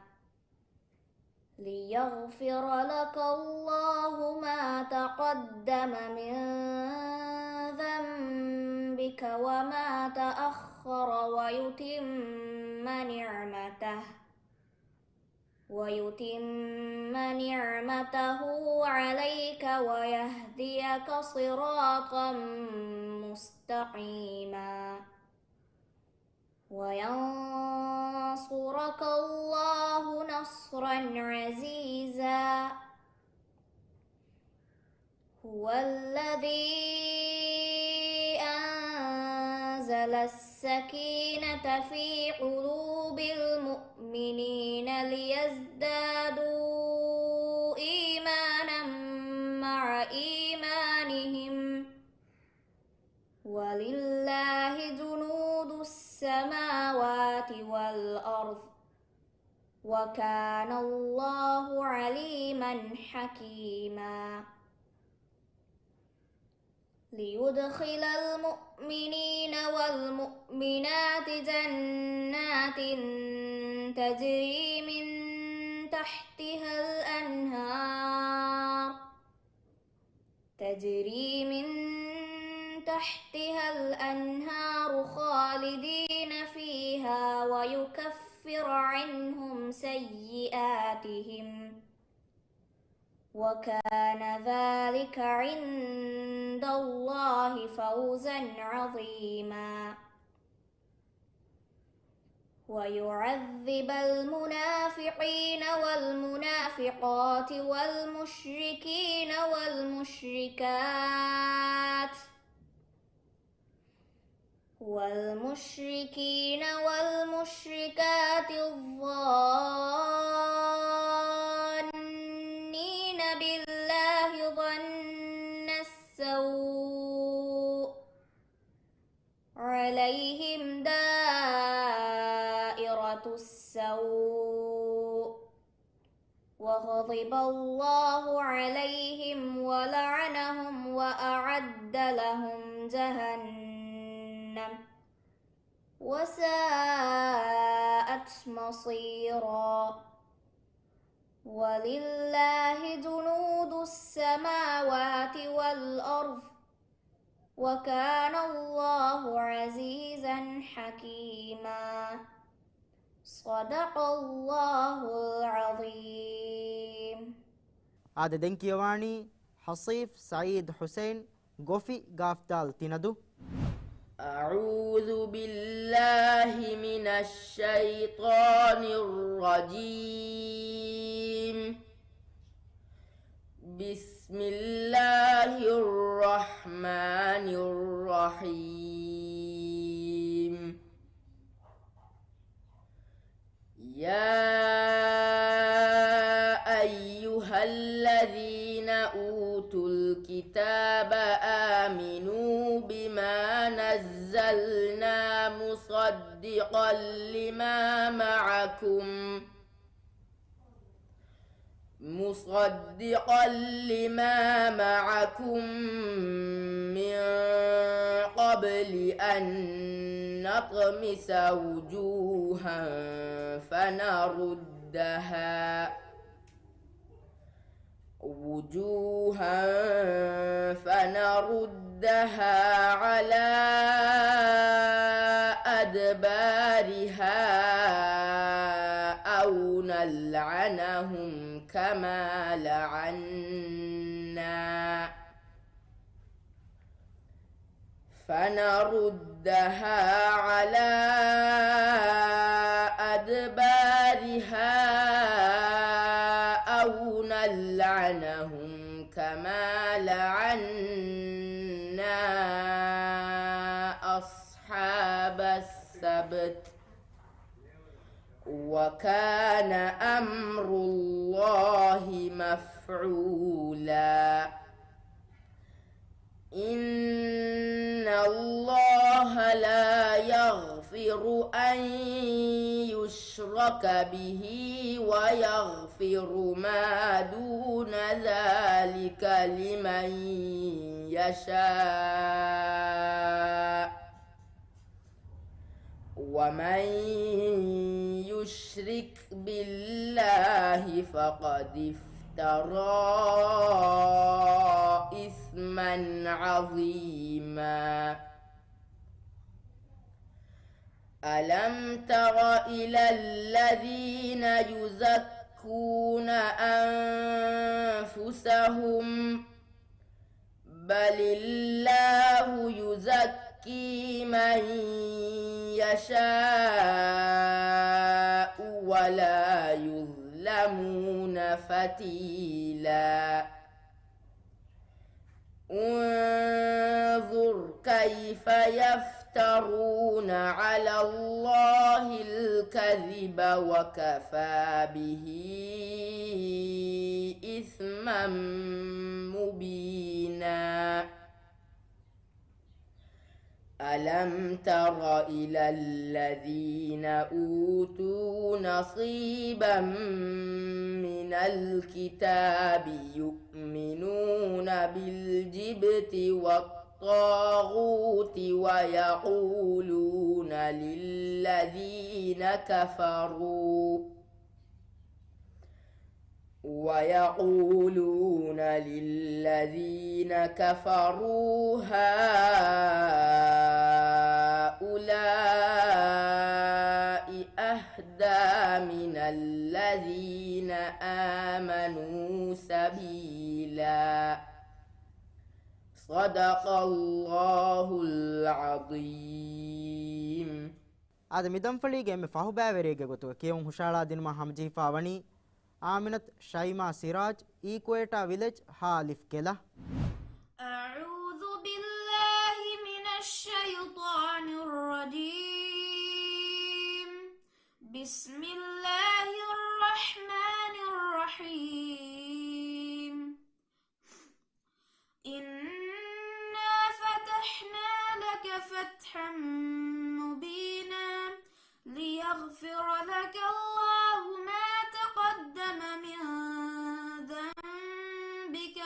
ليغفر لك الله ما تقدم من ذنبك وما تأخر ويتم نعمته عليك ويهديك صراطا مستقيما وينصرك الله نصرا عزيزا هو الذي أنزل السكينة في قلوب المؤمنين ليزدادوا إيمانا مع إيمانهم ولله جنود السماوات والأرض وكان الله عليما حكيما ليدخل المؤمنين والمؤمنات جنات تجري من تحتها الأنهار خالدين فيها ويكفر عنهم سيئاتهم وكان ذلك عند الله فوزا عظيما ويعذب المنافقين والمنافقات والمشركين والمشركات الظانين بالله ظن السوء عليهم دائرة السوء وغضب الله عليهم ولعنهم وأعد لهم جهنم وساءت مصيرا ولله جنود السماوات والأرض وكان الله عزيزا حكيما صدق الله العظيم ආද දෙන් කියවානි හසීෆ් සයීද් හුසයින් ගොෆි ගාෆ්තාල් තිනදු أعوذ بالله من الشيطان الرجيم بسم الله الرحمن الرحيم يا أيها الذين أوتوا الكتاب آمنوا بما نزلنا مصدقا لما معكم من قبل أن نطمس وجوها فنردها على أدبارها أو نلعنهم كما لعنا أصحاب السبت وكان أمر الله مفعولا إن الله لا يغفر أن يشرك به ويغفر ما دون ذلك لمن يشاء ومن يشرك بالله فقد افترى إثما عظيما ألم تر إلى الذين يزكون أنفسهم بل الله يزكي من يشاء ولا يظلمون فتيلا انظر كيف يفترون على الله الكذب وكفى به إثما مبينا ألم تر إلى الذين أوتوا نصيبا من الكتاب يؤمنون بالجبت والطاغوت ويقولون للذين كفروا هؤلاء أهدى من الذين آمنوا سبيلا صدق الله العظيم ಆದ ಮಿದಂಫಳಿಗೆ ಎಮ್ಮೆ ಫಹು ಬ್ಯಾವೆರಿಗೆ ಗೊತ್ತು ಕೇವಂ ಹುಷಾಳಾ ದಿನ ಹಮ್ಜಿಫಾ ವಣಿ ಆಮಿನತ್ ಶೈಮಾ ಸಿರಾಜ್ ಈಕ್ವೇಟಾ ವಿಲೇಜ್ ಹಾಲಿಫ್ ಕೆಲ أعوذ بالله من الشيطان الرجيم بسم الله الرحمن الرحيم إنا فتحنا لك فتحا مبينا ليغفر لك الله ما تقدم من ذنبك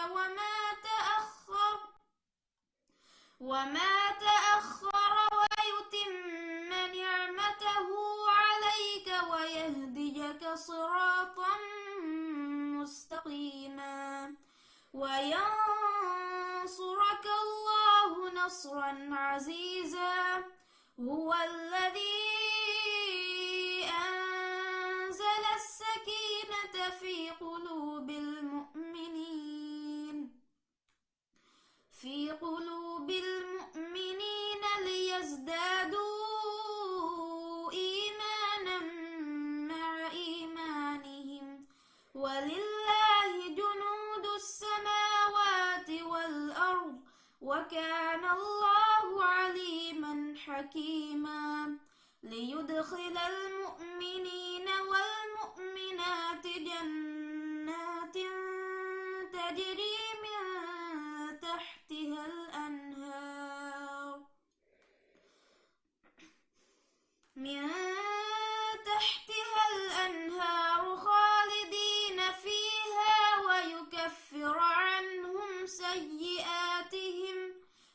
وما تأخر ويتم نعمته عليك ويهديك صراطا مستقيما وينصرك الله نصرا عزيزا هو الذي أنزل السكينة في قلوب المؤمنين ليزدادوا إيمانا مع إيمانهم ولله جنود السماوات والأرض وكان الله عليما حكيما ليدخل المؤمنين والمؤمنات جنات تجري من تحتها الأنهار خالدين فيها ويكفر عنهم سيئاتهم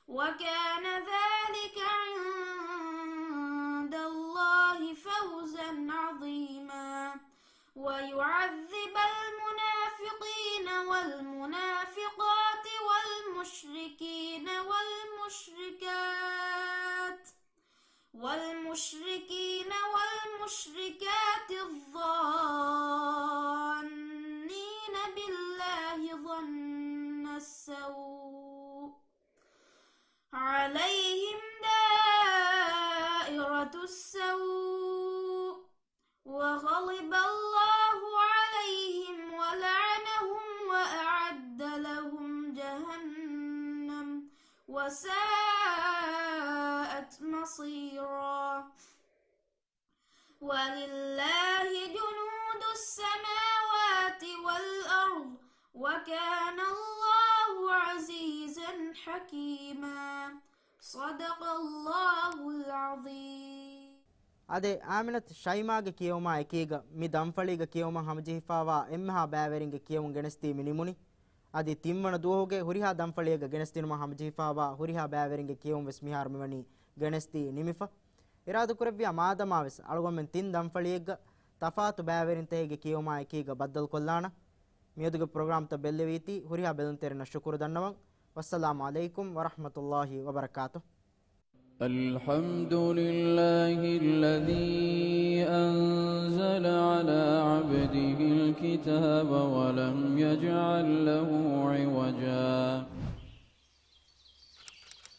وكان ذلك عند الله فوزا عظيما ويعذب المنافقين والمنافقات والمشركين والمشركات الظانين بالله ظن السوء عليهم دائرة السوء وغضب الله عليهم ولعنهم وأعد لهم جهنم وساءت مصيرا ولله جنود السماوات والأرض وكان الله عزيزا حكيما صدق الله العظيم ಅದೇ ಆಮಿನತ್ ಶೈಮಾಗೆ ಕಿಯೋಮಾ ಎಕೀಗ ಮಿ ದಂಫಳಿಗ ಕಿಯೋಮಾ ಹಮಜಿಹಿಫಾವಾ ಎಮ್ಮಹಾ ಬ್ಯಾವೆರಿಂಗೆ ಕಿಯೋಮು ಗೆಣಸ್ತಿ ಮಿನಿಮುನಿ ಅದಿ ತಿಮ್ಮಣ ದುವೋಗೆ ಹುರಿಹಾ ದಂಫಳಿಗ ಗೆಣಸ್ತಿನುಮ ಹಮಜಿಹಿಫಾವಾ ಹುರಿಹಾ ಬ್ಯಾವೆರಿಂಗೆ ಕಿಯೋಮು ವೆಸ್ ಮಿಹಾರ್ ಮಿವನಿ ಗೆಣಸ್ತಿ ನಿಮಿಫ ಇರಾದು ಕುರವ್ಯ ಮಾದಮಾವೆಸ್ ಅಳಗೊಮ್ಮೆನ್ ತಿನ್ ದಂಫಳಿಗ ತಫಾತು ಬ್ಯಾವೆರಿಂತೆಗೆ ಕಿಯೋಮಾ ಎಕೀಗ ಬದ್ದಲ್ ಕೊಲ್ಲಾಣ ಮಿಯದುಗೆ ಪ್ರೋಗ್ರಾಮ್ ತ ಬೆಲ್ಲೆವೀತಿ ಹುರಿಹಾ ಬೆಲಂತೆರನ ಶುಕ್ರು ದನ್ನವಂ ವಸ್ಸಲಾಮು ಅಲೈಕುಂ ವರಹಮತುಲ್ಲಾಹಿ ವಬರಕಾತು الحمد لله الذي أنزل على عبده الكتاب ولم يجعل